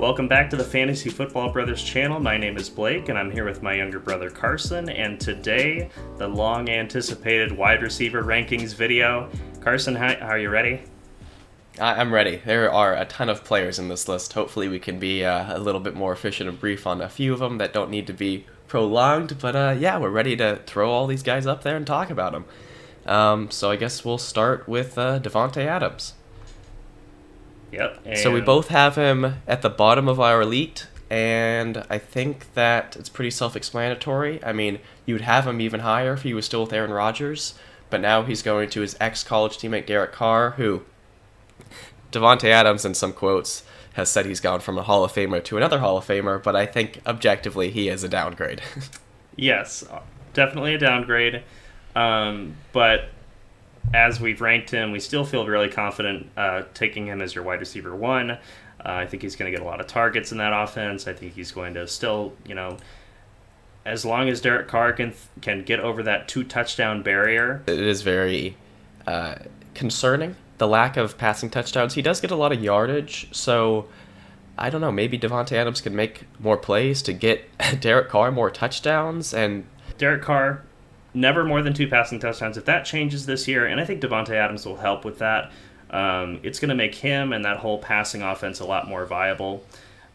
Welcome back to the Fantasy Football Brothers channel. My name is Blake, and I'm here with my younger brother Carson. And today, the long-anticipated wide receiver rankings video. Carson, how are you ready? I'm ready. There are a ton of players in this list. Hopefully we can be a little bit more efficient and brief on a few of them that don't need to be prolonged. But yeah, we're ready to throw all these guys up there and talk about them. So I guess we'll start with Davante Adams. Yep. So we both have him at the bottom of our elite, and I think that it's pretty self-explanatory. I mean, you would have him even higher if he was still with Aaron Rodgers, but now he's going to his ex-college teammate Derek Carr, who Davante Adams, in some quotes, has said he's gone from a Hall of Famer to another Hall of Famer, but I think objectively he is a downgrade. Yes, definitely a downgrade. But as we've ranked him, we still feel really confident taking him as your wide receiver one. I think he's going to get a lot of targets in that offense. I think he's going to still, as long as Derek Carr can get over that 2-touchdown barrier. It is very concerning, the lack of passing touchdowns. He does get a lot of yardage, so I don't know, maybe Davante Adams can make more plays to get Derek Carr more touchdowns. And Derek Carr, never more than 2 passing touchdowns. If that changes this year, and I think Davante Adams will help with that, it's going to make him and that whole passing offense a lot more viable.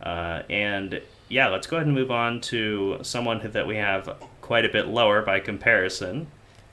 And yeah, let's go ahead and move on to someone that we have quite a bit lower by comparison,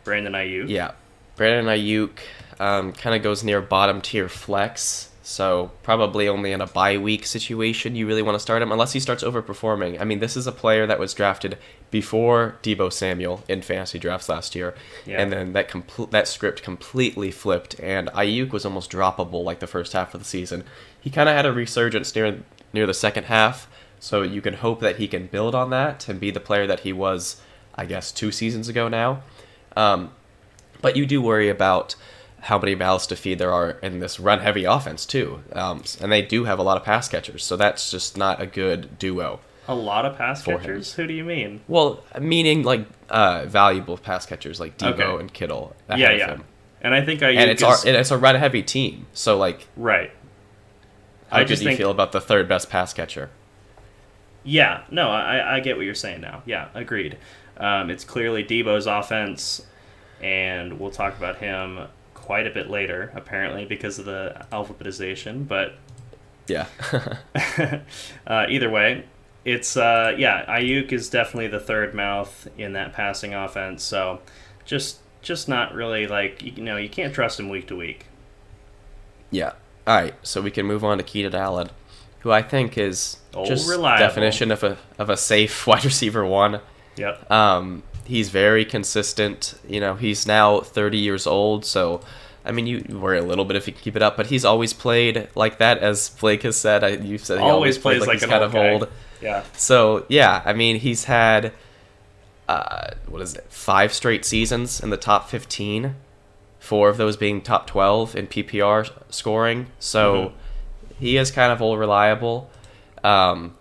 Brandon Aiyuk. Yeah, Brandon Aiyuk kind of goes near bottom tier flex. So probably only in a bye week situation you really want to start him, unless he starts overperforming. I mean, this is a player that was drafted before Deebo Samuel in fantasy drafts last year, and then that script completely flipped, and Aiyuk was almost droppable like the first half of the season. He kind of had a resurgence near the second half, so you can hope that he can build on that and be the player that he was, I guess, 2 seasons ago now. But you do worry about how many mouths to feed there are in this run-heavy offense, too. And they do have a lot of pass catchers, so that's just not a good duo. A lot of pass catchers? Who do you mean? Well, meaning like valuable pass catchers like Deebo and Kittle ahead of him. And I think Aiyuk it's a run-heavy team, so like... Right. How do you feel about the third best pass catcher? Yeah, no, I get what you're saying now. Yeah, agreed. It's clearly Deebo's offense, and we'll talk about him quite a bit later, apparently, because of the alphabetization, but yeah. Either way, it's Aiyuk is definitely the third mouth in that passing offense, so just not really, like, you can't trust him week to week. Yeah. All right, so we can move on to Keenan Allen, who I think is just reliable. Definition of a safe wide receiver one. Yep. He's very consistent. He's now 30 years old, so I mean, you worry a little bit if he can keep it up, but he's always played like that, as Blake has said. You said he always plays like he's kind of old. Yeah. So yeah, I mean, he's had 5 straight seasons in the top 15, 4 of those being top 12 in PPR scoring. So he is kind of all reliable, and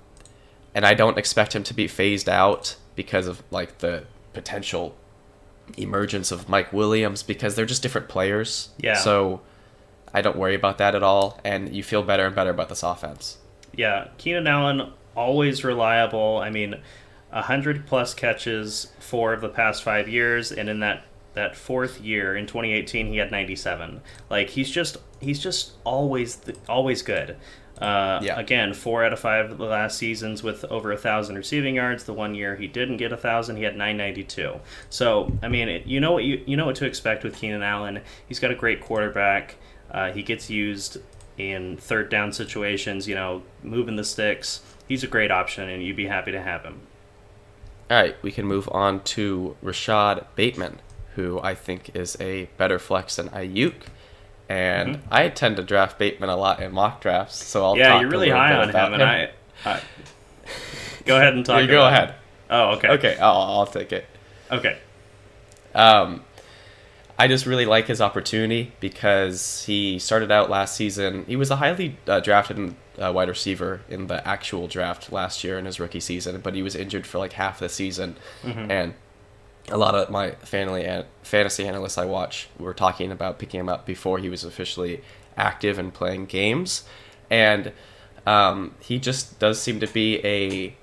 I don't expect him to be phased out because of like the potential emergence of Mike Williams, because they're just different players. Yeah. So I don't worry about that at all, and you feel better and better about this offense. Yeah, Keenan Allen, always reliable. I mean, 100+ catches 4 of the past 5 years, and in that 4th year in 2018 he had 97. Like, he's just always good. Again, 4 out of 5 of the last seasons with over 1,000 receiving yards. The 1 year he didn't get 1,000, he had 992. So, I mean, you know what to expect with Keenan Allen. He's got a great quarterback. He gets used in third down situations, moving the sticks. He's a great option, and you'd be happy to have him. All right, we can move on to Rashad Bateman, who I think is a better flex than Aiyuk. And I tend to draft Bateman a lot in mock drafts, so I'll talk you're really high on him, and I go ahead and talk. Go ahead. Oh, okay. Okay, I'll take it. Okay. I just really like his opportunity because he started out last season. He was a highly drafted wide receiver in the actual draft last year in his rookie season, but he was injured for like half the season, and a lot of my fantasy analysts I watch were talking about picking him up before he was officially active and playing games. And He just does seem to be a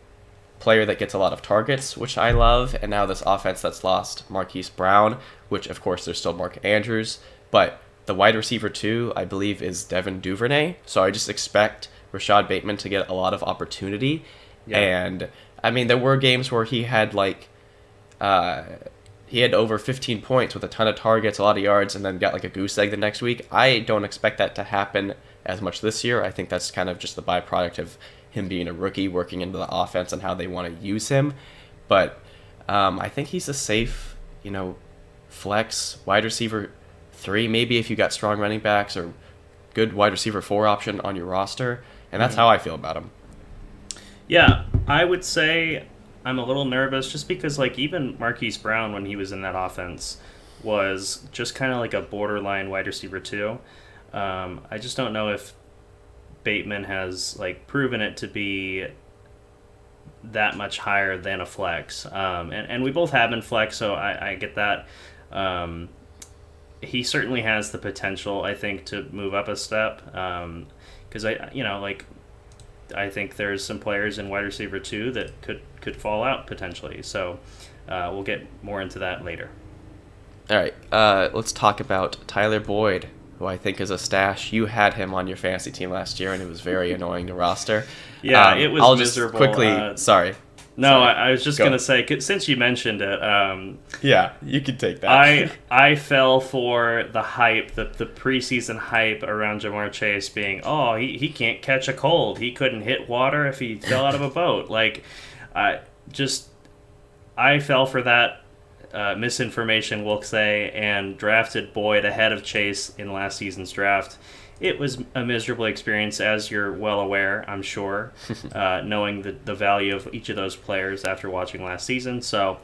player that gets a lot of targets, which I love. And now this offense that's lost Marquise Brown, which of course there's still Mark Andrews, but the wide receiver too, I believe, is Devin Duvernay. So I just expect Rashad Bateman to get a lot of opportunity. Yeah. And I mean, there were games where he had he had over 15 points with a ton of targets, a lot of yards, and then got like a goose egg the next week. I don't expect that to happen as much this year. I think that's kind of just the byproduct of him being a rookie, working into the offense and how they want to use him. But I think he's a safe, flex wide receiver 3, maybe if you got strong running backs or good wide receiver 4 option on your roster. And that's how I feel about him. Yeah, I would say I'm a little nervous just because, even Marquise Brown, when he was in that offense, was just kind of like a borderline wide receiver 2. I just don't know if Bateman has, proven it to be that much higher than a flex. And we both have been flex, so I get that. He certainly has the potential, I think, to move up a step. Because I think there's some players in wide receiver 2 that could fall out potentially. So we'll get more into that later. All right, let's talk about Tyler Boyd, who I think is a stash. You had him on your fantasy team last year, and it was very annoying to roster. Yeah, it was I'll miserable. Just quickly, sorry. No, I was just going to say, since you mentioned it... yeah, you can take that. I fell for the hype, the preseason hype around Ja'Marr Chase being, he can't catch a cold. He couldn't hit water if he fell out of a boat. I fell for that misinformation, we'll say, and drafted Boyd ahead of Chase in last season's draft. It was a miserable experience, as you're well aware, I'm sure, knowing the value of each of those players after watching last season. So,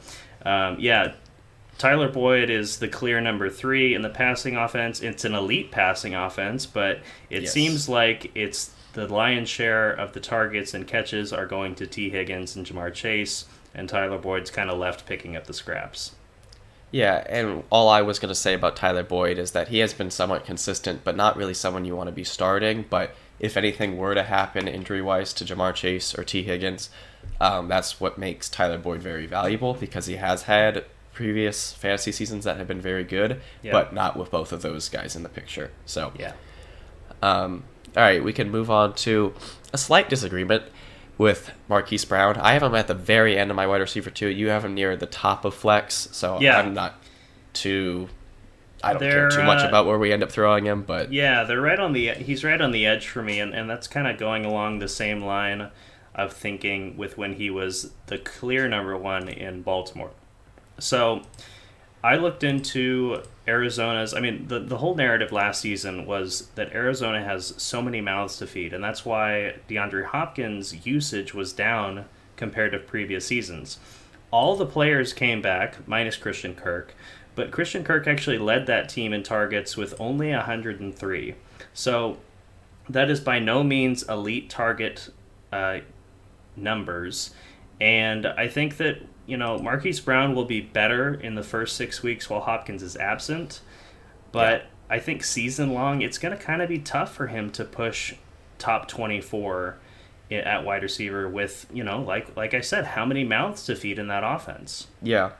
Tyler Boyd is the clear number 3 in the passing offense. It's an elite passing offense, but it seems like it's the lion's share of the targets and catches are going to T. Higgins and Ja'Marr Chase, and Tyler Boyd's kind of left picking up the scraps. Yeah, and all I was going to say about Tyler Boyd is that he has been somewhat consistent, but not really someone you want to be starting. But if anything were to happen injury-wise to Ja'Marr Chase or T. Higgins, that's what makes Tyler Boyd very valuable, because he has had previous fantasy seasons that have been very good, but not with both of those guys in the picture. So, all right, we can move on to a slight disagreement with Marquise Brown. I have him at the very end of my wide receiver 2. You have him near the top of flex, so I'm not too... I don't care too much about where we end up throwing him, but... Yeah, he's right on the edge for me, and that's kind of going along the same line of thinking with when he was the clear number 1 in Baltimore. So I looked into Arizona's... the whole narrative last season was that Arizona has so many mouths to feed, and that's why DeAndre Hopkins' usage was down compared to previous seasons. All the players came back, minus Christian Kirk, but Christian Kirk actually led that team in targets with only 103. So that is by no means elite target numbers, and I think that Marquise Brown will be better in the first 6 weeks while Hopkins is absent, but I think season long, it's going to kind of be tough for him to push top 24 at wide receiver with, like I said, how many mouths to feed in that offense. Yeah.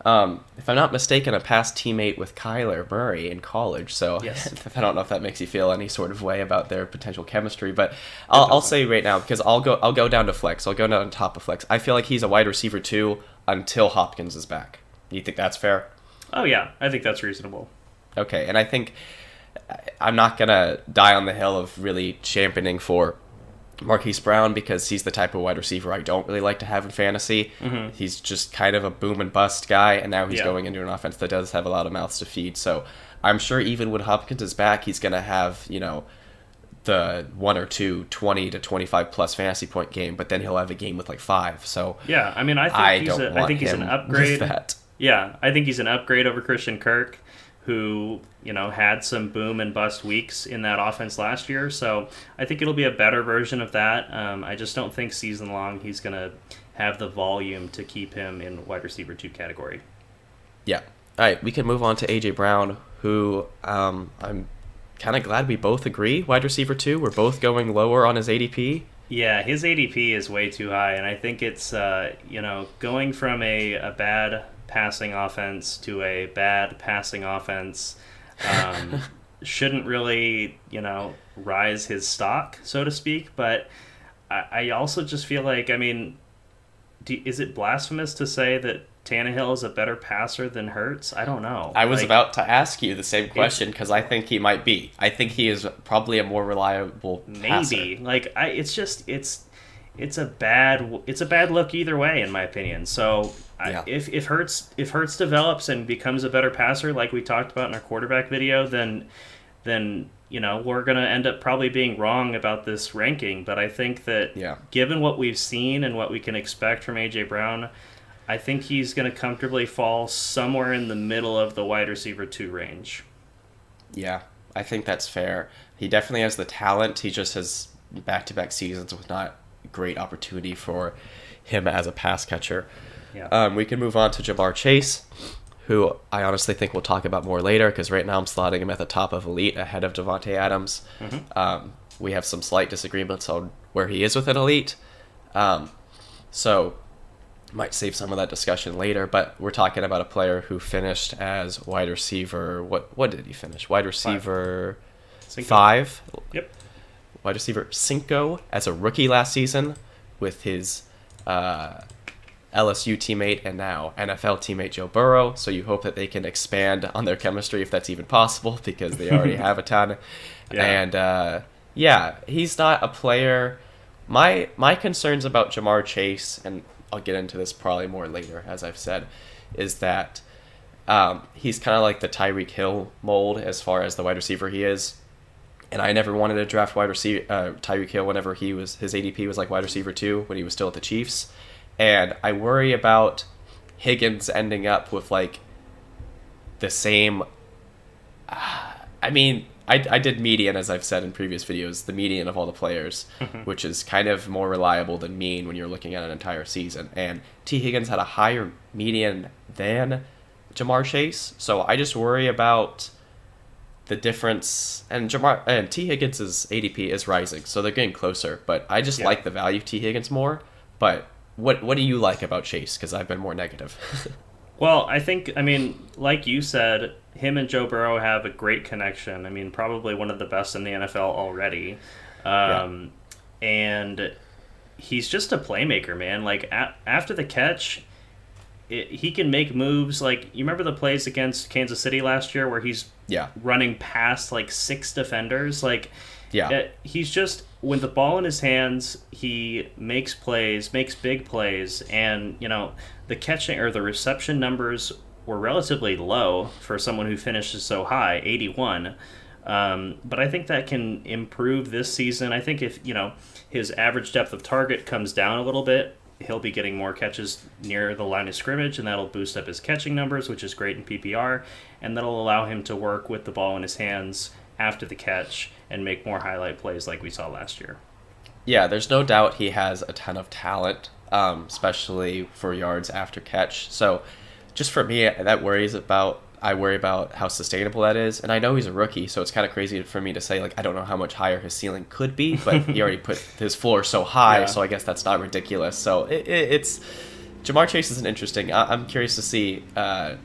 If I'm not mistaken, a past teammate with Kyler Murray in college, so yes. I don't know if that makes you feel any sort of way about their potential chemistry, but I'll say right now, because I'll go down to flex. I'll go down to top of flex. I feel like he's a wide receiver 2 until Hopkins is back. You think that's fair? Oh yeah, I think that's reasonable. Okay, and I think I'm not gonna die on the hill of really championing for Marquise Brown, because he's the type of wide receiver I don't really like to have in fantasy. Mm-hmm. He's just kind of a boom and bust guy, and now he's going into an offense that does have a lot of mouths to feed. So I'm sure even when Hopkins is back, he's going to have, the 1 or 2 20 to 25 plus fantasy point game, but then he'll have a game with 5. So yeah, I think he's an upgrade. Yeah, I think he's an upgrade over Christian Kirk, who had some boom and bust weeks in that offense last year. So I think it'll be a better version of that. I just don't think season long he's going to have the volume to keep him in wide receiver 2 category. Yeah. All right, we can move on to A.J. Brown, who I'm kind of glad we both agree. Wide receiver 2, we're both going lower on his ADP. Yeah, his ADP is way too high, and I think it's going from a bad passing offense to a bad passing offense shouldn't really rise his stock, so to speak. But I also just feel like, I mean, is it blasphemous to say that Tannehill is a better passer than Hurts? I don't know. I was about to ask you the same question because I think he might be. I think he is probably a more reliable passer. Maybe. Like it's a bad look either way in my opinion. So if Hurts develops and becomes a better passer like we talked about in our quarterback video, then we're going to end up probably being wrong about this ranking. But I think that given what we've seen and what we can expect from A.J. Brown, I think he's going to comfortably fall somewhere in the middle of the wide receiver 2 range. Yeah, I think that's fair. He definitely has the talent. He just has back-to-back seasons with not great opportunity for him as a pass catcher. Yeah. We can move on to Ja'Marr Chase, who I honestly think we'll talk about more later because right now I'm slotting him at the top of Elite ahead of Davante Adams. Mm-hmm. We have some slight disagreements on where he is within Elite. So might save some of that discussion later, but we're talking about a player who finished as wide receiver. What did he finish? Wide receiver 5? Yep. Wide receiver 5 as a rookie last season with his LSU teammate and now NFL teammate Joe Burrow. So you hope that they can expand on their chemistry if that's even possible because they already have a ton. Yeah. And he's not a player. My concerns about Ja'Marr Chase, and I'll get into this probably more later, as I've said, is that he's kind of like the Tyreek Hill mold as far as the wide receiver he is. And I never wanted to draft Tyreek Hill whenever his ADP was like wide receiver 2 when he was still at the Chiefs. And I worry about Higgins ending up with like the same. I mean, I did median, as I've said in previous videos, the median of all the players, which is kind of more reliable than mean when you're looking at an entire season. And T. Higgins had a higher median than Ja'Marr Chase, so I just worry about the difference. And T. Higgins' ADP is rising, so they're getting closer. But I just like the value of T. Higgins more. But what do you like about Chase? Because I've been more negative. Well, I think, like you said, him and Joe Burrow have a great connection. I mean, probably one of the best in the NFL already. And he's just a playmaker, man. Like, after the catch, he can make moves. Like, you remember the plays against Kansas City last year where he's running past, like, 6 defenders? Like, he's just, with the ball in his hands, he makes plays, makes big plays, and, the catching or the reception numbers were relatively low for someone who finishes so high, 81. But I think that can improve this season. I think if, his average depth of target comes down a little bit, he'll be getting more catches near the line of scrimmage, and that'll boost up his catching numbers, which is great in PPR, and that'll allow him to work with the ball in his hands after the catch and make more highlight plays like we saw last year. Yeah, there's no doubt he has a ton of talent, especially for yards after catch. So just for me, I worry about how sustainable that is. And I know he's a rookie, so it's kind of crazy for me to say, like, I don't know how much higher his ceiling could be, but he already put his floor so high, so I guess that's not ridiculous. So it's Ja'Marr Chase is an interesting. I'm curious to see how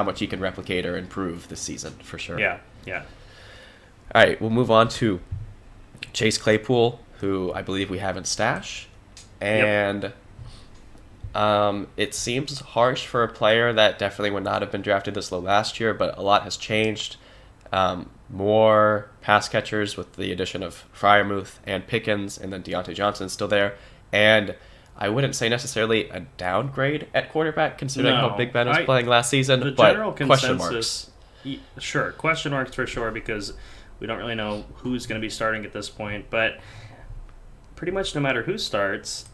much he can replicate or improve this season, for sure. Yeah. All right, we'll move on to Chase Claypool, who I believe we have in stash. And it seems harsh for a player that definitely would not have been drafted this low last year, but a lot has changed. More pass catchers with the addition of Freiermuth and Pickens, and then Deontay Johnson still there. And I wouldn't say necessarily a downgrade at quarterback, considering how Big Ben was playing last season, the but general question marks. Sure, question marks for sure, because we don't really know who's going to be starting at this point. But pretty much no matter who starts,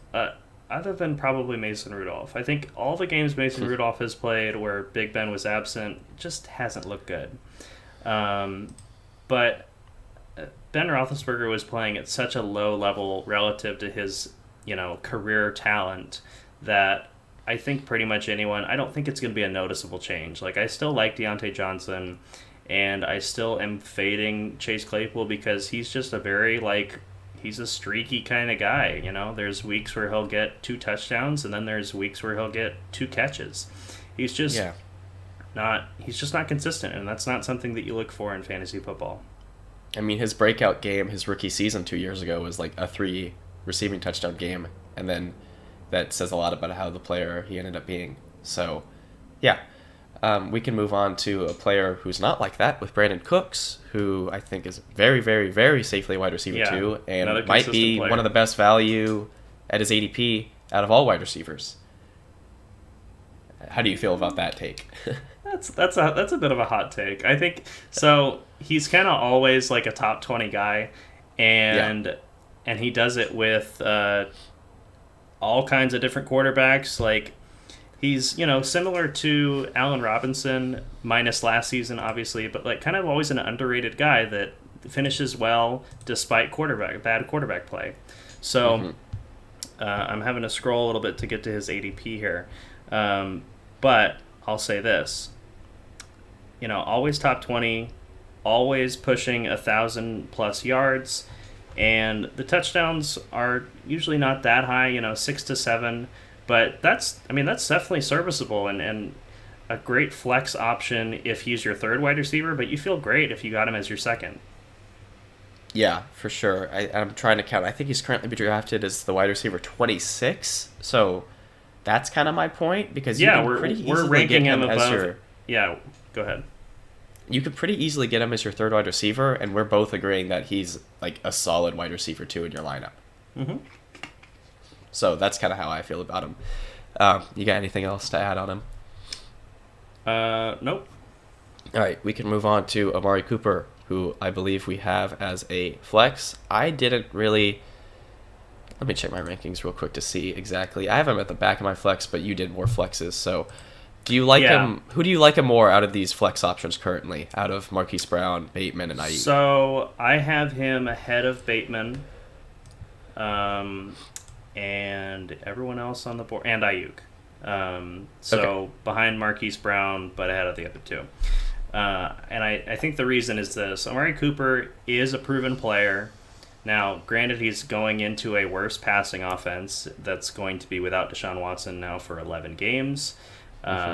other than probably Mason Rudolph, I think all the games Mason Rudolph has played where Big Ben was absent just hasn't looked good. But Ben Roethlisberger was playing at such a low level relative to his, career talent that I think pretty much anyone, I don't think it's going to be a noticeable change. Like, I still like Deontay Johnson, and I still am fading Chase Claypool because he's just a very he's a streaky kind of guy. There's weeks where he'll get 2 touchdowns, and then there's weeks where he'll get 2 catches. He's just Yeah. he's just not consistent, and that's not something that you look for in fantasy football. I mean, his breakout game, his rookie season 2 years ago, was like a 3 receiving touchdown game, and then that says a lot about how the player he ended up being. So, yeah. We can move on to a player who's not like that with Brandon Cooks, who I think is very, very, very safely wide receiver Yeah, too, and another might be consistent player. one of the best value at his ADP out of all wide receivers. How do you feel about that take? That's a bit of a hot take. I think so. He's kind of always like a top 20 guy, and he does it with all kinds of different quarterbacks. Like he's similar to Allen Robinson minus last season, obviously, but like kind of always an underrated guy that finishes well despite bad quarterback play. So I'm having to scroll a little bit to get to his ADP here, but I'll say this. Always top 20, always pushing 1,000+ yards, and the touchdowns are usually not that high, 6 to 7, but that's definitely serviceable and a great flex option if he's your third wide receiver, but you feel great if you got him as your second. Yeah, for sure. I'm trying to count. I think he's currently drafted as the wide receiver 26, so that's kind of my point, because you can pretty we're easily ranking get him as above. your... Yeah, go ahead. You could pretty easily get him as your third wide receiver, and we're both agreeing that he's like a solid wide receiver too in your lineup. Mm-hmm. So that's kind of how I feel about him. You got anything else to add on him? Nope. All right, we can move on to Amari Cooper, who I believe we have as a flex. I didn't really... Let me check my rankings real quick to see exactly. I have him at the back of my flex, but you did more flexes, so... Do you like him? Who do you like him more out of these flex options currently? Out of Marquise Brown, Bateman, and Ayuk? So I have him ahead of Bateman, and everyone else on the board, and Ayuk. Behind Marquise Brown, but ahead of the other two. And I think the reason is this: Amari Cooper is a proven player. Now, granted, he's going into a worse passing offense that's going to be without Deshaun Watson now for 11 games.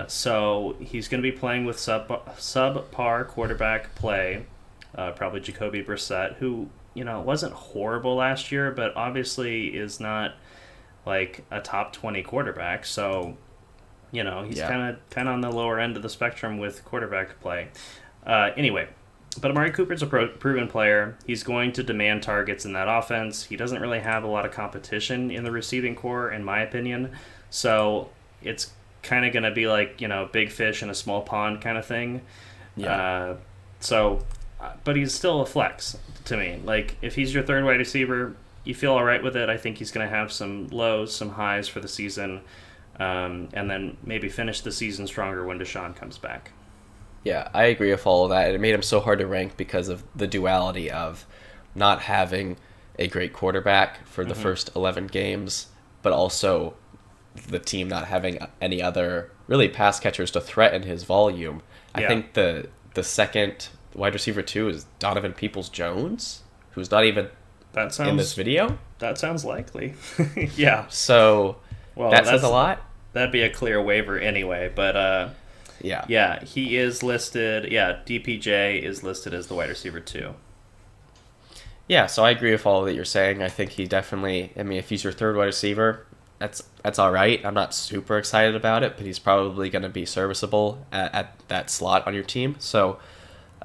So he's going to be playing with subpar quarterback play, probably Jacoby Brissett, who wasn't horrible last year, but obviously is not like a top 20 quarterback. So he's kind of on the lower end of the spectrum with quarterback play. Anyway, but Amari Cooper's a proven player. He's going to demand targets in that offense. He doesn't really have a lot of competition in the receiving core, in my opinion. So it's kind of going to be like, big fish in a small pond kind of thing. Yeah. But he's still a flex to me. Like, if he's your third wide receiver, you feel all right with it. I think he's going to have some lows, some highs for the season, and then maybe finish the season stronger when Deshaun comes back. Yeah, I agree with all of that. It made him so hard to rank because of the duality of not having a great quarterback for the first 11 games, but also the team not having any other really pass catchers to threaten his volume. I think the second wide receiver 2 is Donovan Peoples-Jones, who's not even in this video. That sounds likely. Yeah. So that says a lot. That'd be a clear waiver anyway, but yeah, he is listed. Yeah, DPJ is listed as the wide receiver 2. Yeah, so I agree with all that you're saying. I think he definitely, if he's your third wide receiver, that's all right. I'm not super excited about it, but he's probably going to be serviceable at that slot on your team. So,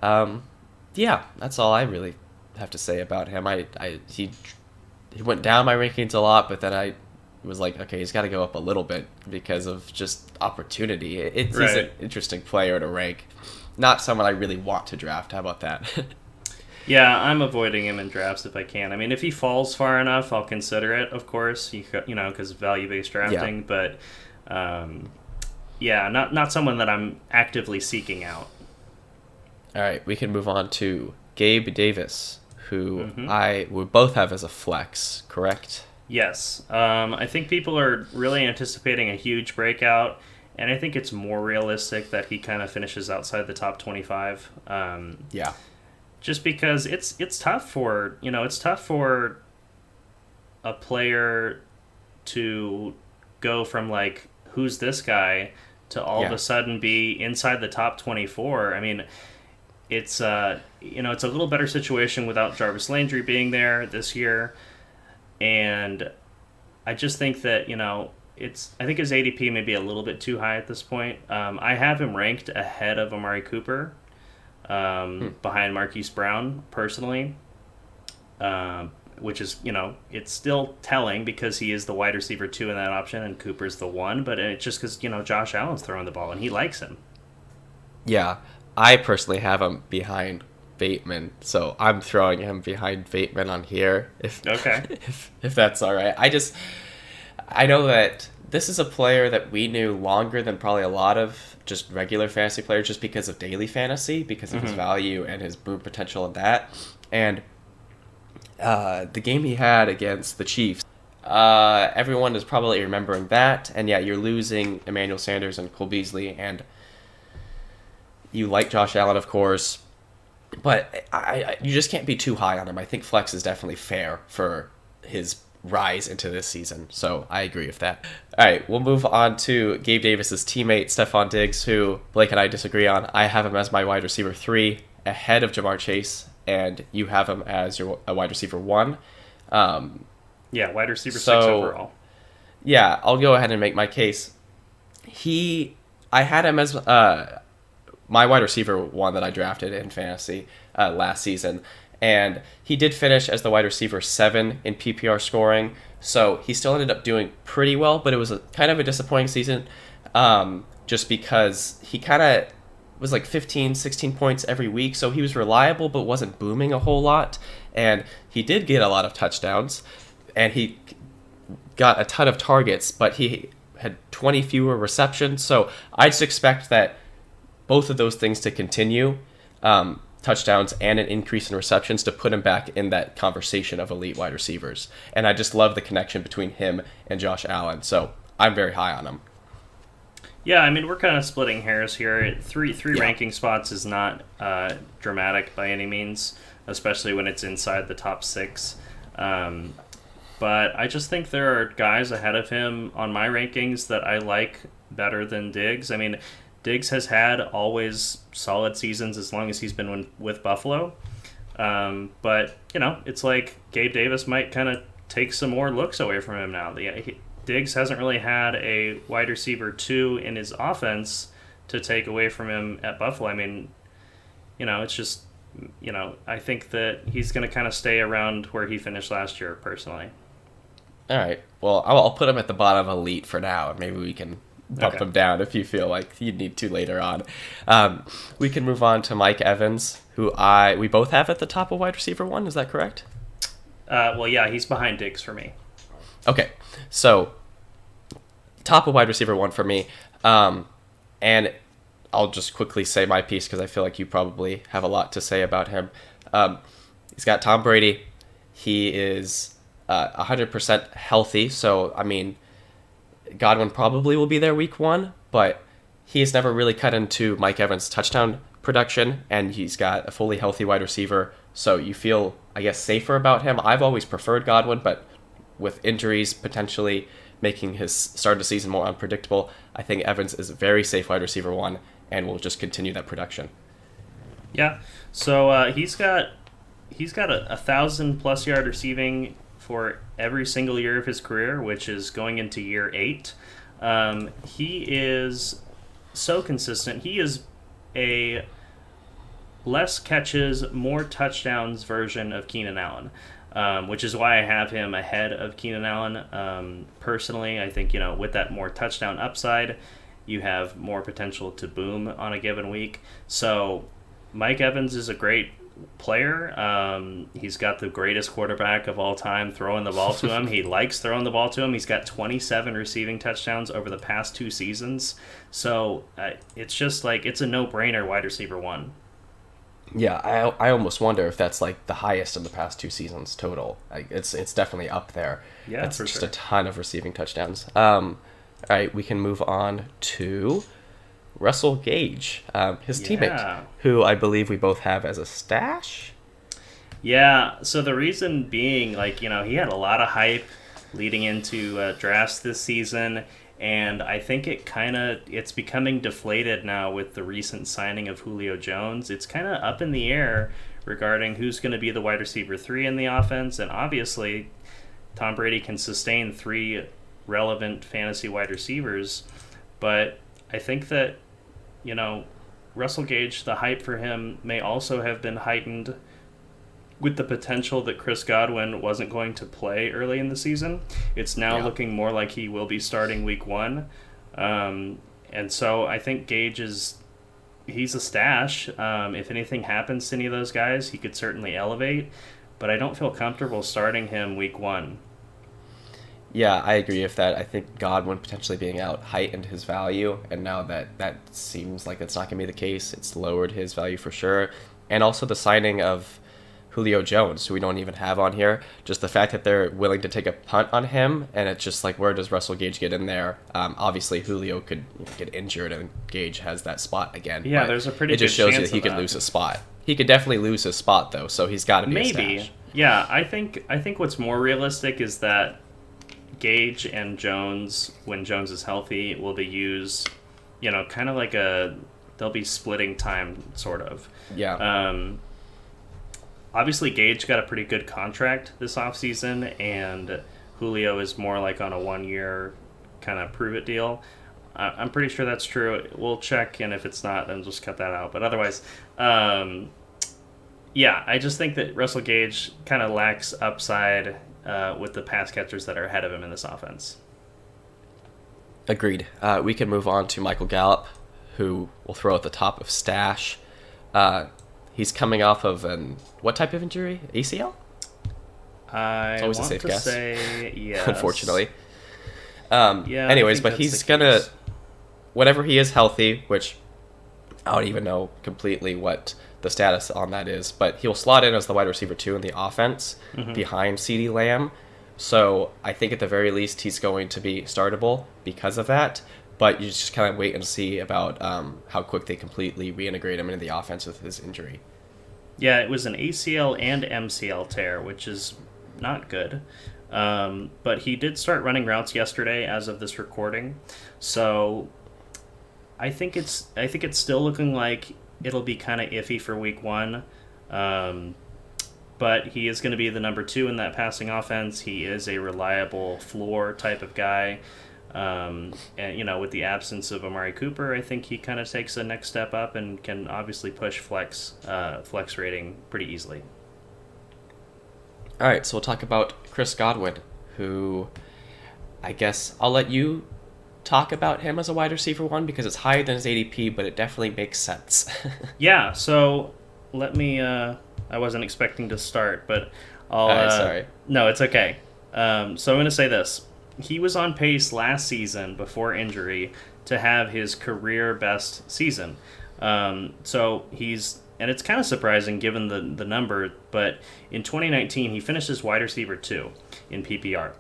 that's all I really have to say about him. He went down my rankings a lot, but then I was like, okay, he's got to go up a little bit because of just opportunity. He's an interesting player to rank. Not someone I really want to draft. How about that? Yeah, I'm avoiding him in drafts if I can. I mean, if he falls far enough, I'll consider it, of course, because value-based drafting. Yeah. But, not someone that I'm actively seeking out. All right, we can move on to Gabe Davis, who I would both have as a flex, correct? Yes. I think people are really anticipating a huge breakout, and I think it's more realistic that he kind of finishes outside the top 25. Yeah. Just because it's tough for it's tough for a player to go from like who's this guy to all of Yeah. a sudden be inside the top 24. I mean, it's it's a little better situation without Jarvis Landry being there this year, and I just think that I think his ADP may be a little bit too high at this point. I have him ranked ahead of Amari Cooper, behind Marquise Brown personally, which is it's still telling because he is the wide receiver 2 in that option and Cooper's the 1, but it's just because Josh Allen's throwing the ball and he likes him. Yeah. I personally have him behind Bateman, so I'm throwing him behind Bateman on here. Okay. If that's all right. I know that this is a player that we knew longer than probably a lot of just regular fantasy players, just because of daily fantasy, because of his value and his boom potential in that. And the game he had against the Chiefs, everyone is probably remembering that. And yeah, you're losing Emmanuel Sanders and Cole Beasley, and you like Josh Allen, of course. But you just can't be too high on him. I think flex is definitely fair for his rise into this season. So I agree with that. All right, we'll move on to Gabe Davis's teammate, Stephon Diggs, who Blake and I disagree on. I have him as my wide receiver 3 ahead of Jamar Chase, and you have him as a wide receiver 1. Yeah, wide receiver 6 So- overall. Yeah, I'll go ahead and make my case. I had him as my wide receiver 1 that I drafted in fantasy last season, and he did finish as the wide receiver 7 in PPR scoring, so he still ended up doing pretty well, but it was kind of a disappointing season, just because he kind of was like 15, 16 points every week, so he was reliable but wasn't booming a whole lot, and he did get a lot of touchdowns, and he got a ton of targets, but he had 20 fewer receptions, so I just expect that both of those things to continue, touchdowns and an increase in receptions, to put him back in that conversation of elite wide receivers. And I just love the connection between him and Josh Allen, so I'm very high on him. Yeah, I mean, we're kind of splitting hairs here. Three Yeah. ranking spots is not dramatic by any means, especially when it's inside the top 6. But I just think there are guys ahead of him on my rankings that I like better than Diggs. I mean, Diggs has had always solid seasons as long as he's been with Buffalo. But, it's like Gabe Davis might kind of take some more looks away from him now. Diggs hasn't really had a wide receiver 2 in his offense to take away from him at Buffalo. I mean, it's just, I think that he's going to kind of stay around where he finished last year, personally. All right, well, I'll put him at the bottom of elite for now, and maybe we can bump Okay. him down if you feel like you need to later on. We can move on to Mike Evans, who we both have at the top of wide receiver 1, is that correct? Well, yeah, he's behind Diggs for me. Okay, so top of wide receiver 1 for me, and I'll just quickly say my piece because I feel like you probably have a lot to say about him. He's got Tom Brady. He is 100% healthy, so I mean, Godwin probably will be there week 1, but he's never really cut into Mike Evans' touchdown production, and he's got a fully healthy wide receiver, so you feel, I guess, safer about him. I've always preferred Godwin, but with injuries potentially making his start of the season more unpredictable, I think Evans is a very safe wide receiver 1 and will just continue that production. Yeah, so he's got a 1,000+ yard receiving for every single year of his career, which is going into year 8. He is so consistent. He is a less catches, more touchdowns version of Keenan Allen, which is why I have him ahead of Keenan Allen. Personally, I think, with that more touchdown upside, you have more potential to boom on a given week. So Mike Evans is a great player. He's got the greatest quarterback of all time throwing the ball to him. He likes throwing the ball to him. He's got 27 receiving touchdowns over the past 2 seasons. So it's just like, it's a no-brainer wide receiver 1. Yeah, I almost wonder if that's like the highest in the past 2 seasons total. It's definitely up there. Yeah, That's for just sure. a ton of receiving touchdowns. All right, we can move on to Russell Gage, his Yeah. teammate, who I believe we both have as a stash. Yeah, so the reason being, he had a lot of hype leading into drafts this season, and I think it's becoming deflated now with the recent signing of Julio Jones. It's kind of up in the air regarding who's going to be the wide receiver 3 in the offense, and obviously Tom Brady can sustain 3 relevant fantasy wide receivers, but I think that, Russell Gage, the hype for him may also have been heightened with the potential that Chris Godwin wasn't going to play early in the season. It's now looking more like he will be starting week 1. And so I think he's a stash. If anything happens to any of those guys, he could certainly elevate, but I don't feel comfortable starting him week 1. Yeah, I agree with that. I think Godwin potentially being out heightened his value, and now that seems like it's not going to be the case. It's lowered his value for sure. And also the signing of Julio Jones, who we don't even have on here. Just the fact that they're willing to take a punt on him, and it's just like, where does Russell Gage get in there? Obviously, Julio could get injured, and Gage has that spot again. Yeah, there's a pretty good chance. It just shows you that he could lose his spot. He could definitely lose his spot, though, so he's got to be a stash. Yeah, I think what's more realistic is that Gage and Jones, when Jones is healthy, will be used, kind of like they'll be splitting time, sort of. Yeah. Obviously, Gage got a pretty good contract this offseason, and Julio is more like on a 1-year kind of prove-it deal. I'm pretty sure that's true. We'll check, and if it's not, then just cut that out. But otherwise, I just think that Russell Gage kind of lacks upside with the pass catchers that are ahead of him in this offense. Agreed. We can move on to Michael Gallup, who we'll throw at the top of stash. He's coming off of what type of injury? ACL? It's always a safe guess. Say yes. Unfortunately. Anyways, but he's gonna, whenever he is healthy, which I don't even know completely what the status on that is, but he'll slot in as the wide receiver 2 in the offense behind CeeDee Lamb. So I think at the very least he's going to be startable because of that. But you just kind of wait and see about how quick they completely reintegrate him into the offense with his injury. Yeah, it was an ACL and MCL tear, which is not good. But he did start running routes yesterday as of this recording. So I think it's still looking like it'll be kind of iffy for week 1. But he is going to be the number 2 in that passing offense. He is a reliable floor type of guy. And with the absence of Amari Cooper, I think he kind of takes the next step up and can obviously push flex rating pretty easily. All right, so we'll talk about Chris Godwin, who I guess I'll let you talk about him as a wide receiver 1 because it's higher than his ADP, but it definitely makes sense. Yeah, so let me. I wasn't expecting to start, but I'll. Sorry. No, it's okay. So I'm going to say this. He was on pace last season before injury to have his career best season. So and it's kind of surprising given the number, but in 2019 he finished as wide receiver 2 in PPR.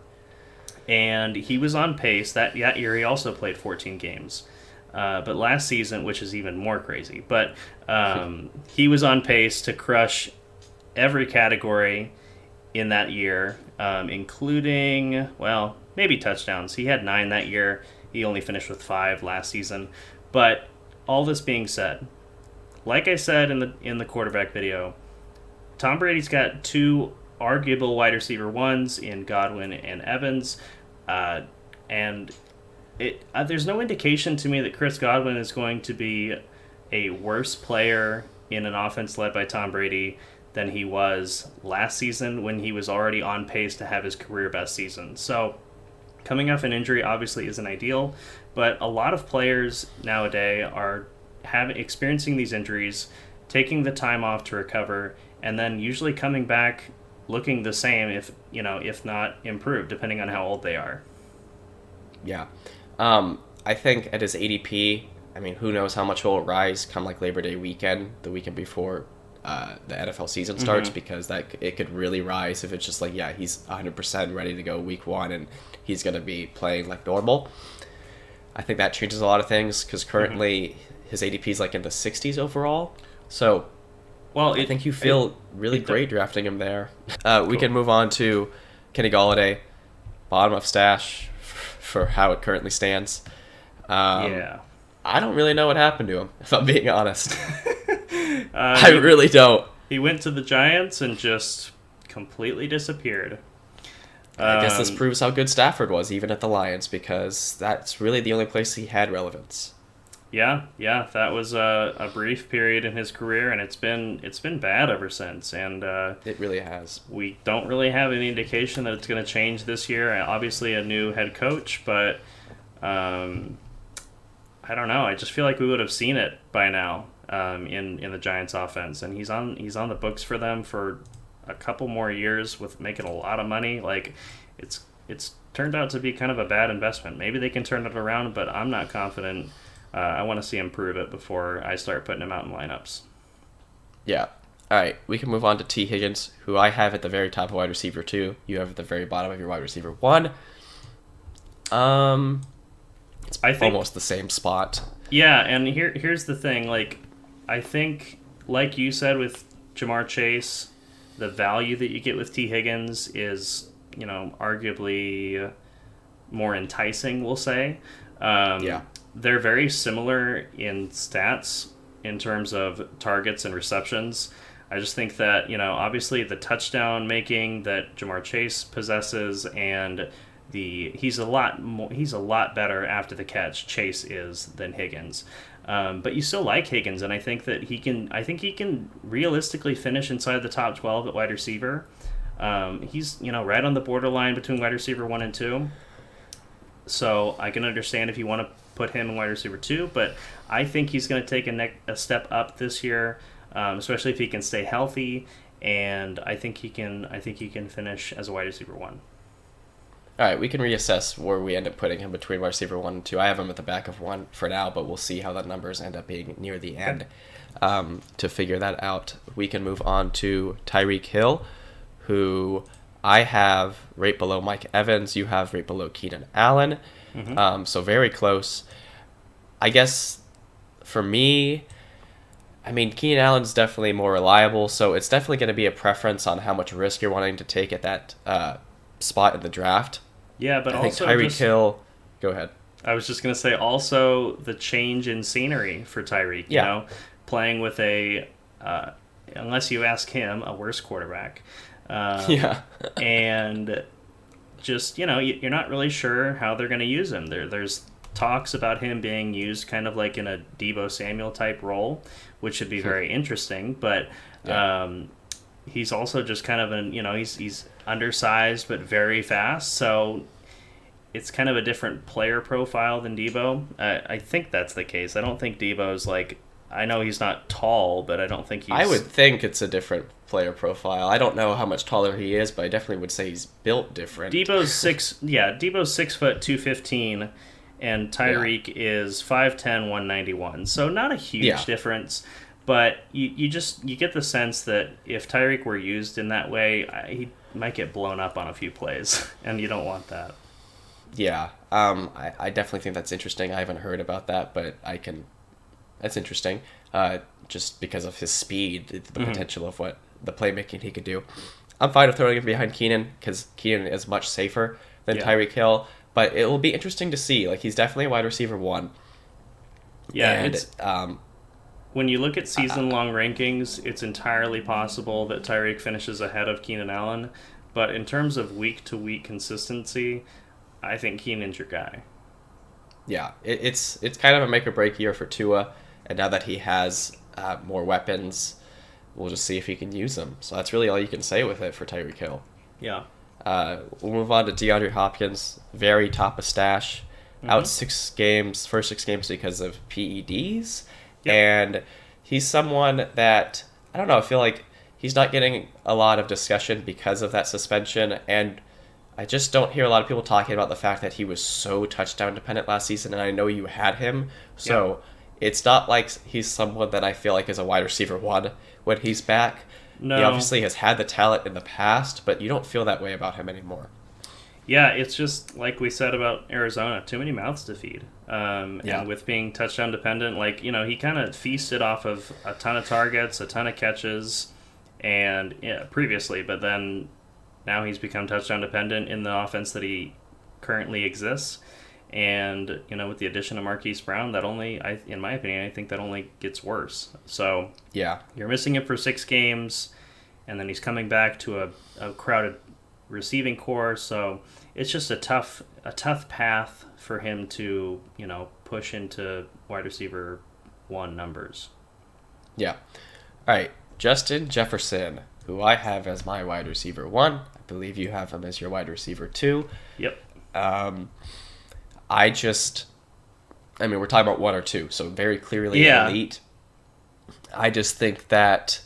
And he was on pace. That year he also played 14 games. But last season, which is even more crazy, but he was on pace to crush every category in that year, including, maybe touchdowns. He had 9 that year. He only finished with 5 last season. But all this being said, like I said in the quarterback video, Tom Brady's got 2 arguable wide receiver 1s in Godwin and Evans, and there's no indication to me that Chris Godwin is going to be a worse player in an offense led by Tom Brady than he was last season when he was already on pace to have his career best season. So coming off an injury obviously isn't ideal, but a lot of players nowadays are experiencing these injuries, taking the time off to recover, and then usually coming back looking the same, if not improved, depending on how old they are. Yeah. I think at his ADP, who knows how much will it rise come like Labor Day weekend, the weekend before the NFL season starts, because it could really rise if it's just like, he's 100% ready to go week 1 and he's going to be playing like normal. I think that changes a lot of things because currently his ADP is like in the 60s overall. So Well, I think you feel really it- great drafting him there. We Cool. can move on to Kenny Galladay, bottom of stash for how it currently stands. yeah. I don't really know what happened to him, if I'm being honest. Uh, I really don't. he went to the Giants and just completely disappeared. I guess this Um, proves how good Stafford was, even at the Lions, because that's really the only place he had relevance. Yeah, that was a brief period in his career, and it's been bad ever since. And It really has. we don't really have any indication that it's going to change this year. Obviously, a new head coach, but I don't know. I just feel like we would have seen it by now in the Giants' offense, and he's on the books for them for a couple more years with making a lot of money. Like it's turned out to be kind of a bad investment. Maybe they can turn it around, but I'm not confident. I want to see him prove it before I start putting him out in lineups. Yeah. All right, we can move on to T. Higgins, who I have at the very top of wide receiver 2. You have at the very bottom of your wide receiver 1. It's I think almost the same spot. Yeah, and here's the thing. Like, I think, like you said with Jamar Chase, the value that you get with T. Higgins is, arguably more enticing, we'll say. Yeah. They're very similar in stats in terms of targets and receptions. I just think that, obviously the touchdown making that Jamar Chase possesses and he's a lot better after the catch, Chase is, than Higgins. But you still like Higgins, and I think he can realistically finish inside the top 12 at wide receiver. He's right on the borderline between wide receiver 1 and 2. So I can understand if you want to put him in wide receiver 2, but I think he's going to take a step up this year, especially if he can stay healthy, and I think he can finish as a wide receiver 1. All right, we can reassess where we end up putting him between wide receiver 1 and 2. I have him at the back of 1 for now, but we'll see how the numbers end up being near the end. To figure that out, we can move on to Tyreek Hill, who I have right below Mike Evans. You have right below Keenan Allen. Mm-hmm. So very close. I guess for me, Keenan Allen's definitely more reliable, so it's definitely going to be a preference on how much risk you're wanting to take at that spot in the draft. Yeah, but I think also Tyreek Hill. Go ahead. I was just going to say also the change in scenery for Tyreek. Yeah. Playing with unless you ask him, a worse quarterback. Yeah. And just, you're not really sure how they're going to use him. There's talks about him being used kind of like in a Deebo Samuel type role, which should be very interesting. But he's also just kind of he's undersized but very fast. So it's kind of a different player profile than Deebo. I think that's the case. I don't think Deebo's I know he's not tall, but I don't think he's... I would think it's a different player profile. I don't know how much taller he is, but I definitely would say he's built different. Deebo's 6'2", 215, and Tyreek is 5'10", 191. So not a huge difference, but you get the sense that if Tyreek were used in that way, he might get blown up on a few plays, and you don't want that. Yeah, I definitely think that's interesting. I haven't heard about that, but that's interesting, just because of his speed, the potential of what the playmaking he could do. I'm fine with throwing him behind Keenan, because Keenan is much safer than Tyreek Hill, but it will be interesting to see. He's definitely a wide receiver 1. Yeah, and when you look at season-long rankings, it's entirely possible that Tyreek finishes ahead of Keenan Allen, but in terms of week-to-week consistency, I think Keenan's your guy. Yeah, it's kind of a make-or-break year for Tua, and now that he has more weapons, we'll just see if he can use them. So that's really all you can say with it for Tyreek Hill. Yeah. We'll move on to DeAndre Hopkins, very top of stash, out 6 games, first 6 games because of PEDs, and he's someone that, I don't know, I feel like he's not getting a lot of discussion because of that suspension, and I just don't hear a lot of people talking about the fact that he was so touchdown dependent last season, and I know you had him, so it's not like he's someone that I feel like is a wide receiver 1 when he's back. No. He obviously has had the talent in the past, but you don't feel that way about him anymore. Yeah, it's just like we said about Arizona, too many mouths to feed. Yeah. And with being touchdown dependent, like, he kind of feasted off of a ton of targets, a ton of catches, and yeah, previously, but then now he's become touchdown dependent in the offense that he currently exists. And, with the addition of Marquise Brown, in my opinion, I think that only gets worse. So Yeah. you're missing him for 6 games, and then he's coming back to a crowded receiving core. So it's just a tough path for him to push into wide receiver one numbers. Yeah. All right. Justin Jefferson, who I have as my wide receiver 1. I believe you have him as your wide receiver 2. Yep. We're talking about 1 or 2, so very clearly Yeah. elite. I just think that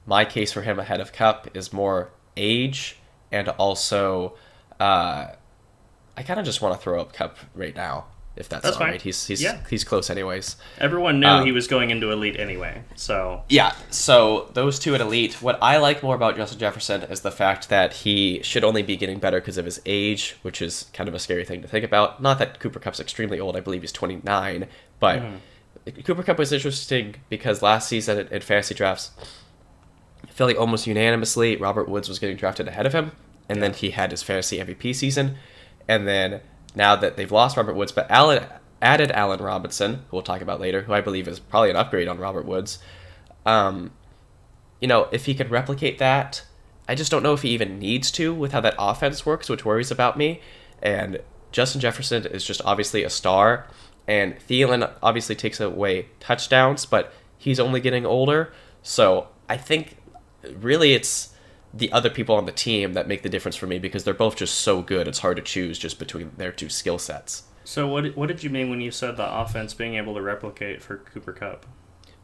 my case for him ahead of Cup is more age, and also I kind of just want to throw up Cup right now, if that's all fine. right. He's Yeah. close anyways. Everyone knew he was going into elite anyway. So Yeah, so those two at elite. What I like more about Justin Jefferson is the fact that he should only be getting better because of his age, which is kind of a scary thing to think about. Not that Cooper Kupp's extremely old. I believe he's 29. But Cooper Kupp was interesting because last season in fantasy drafts, I feel like almost unanimously Robert Woods was getting drafted ahead of him. And then he had his fantasy MVP season. And then now that they've lost Robert Woods, but added Allen Robinson, who we'll talk about later, who I believe is probably an upgrade on Robert Woods. If he could replicate that, I just don't know if he even needs to with how that offense works, which worries about me. And Justin Jefferson is just obviously a star, and Thielen obviously takes away touchdowns, but he's only getting older. So I think really it's the other people on the team that make the difference for me because they're both just so good. It's hard to choose just between their two skill sets. So what did you mean when you said the offense being able to replicate for Cooper Kupp?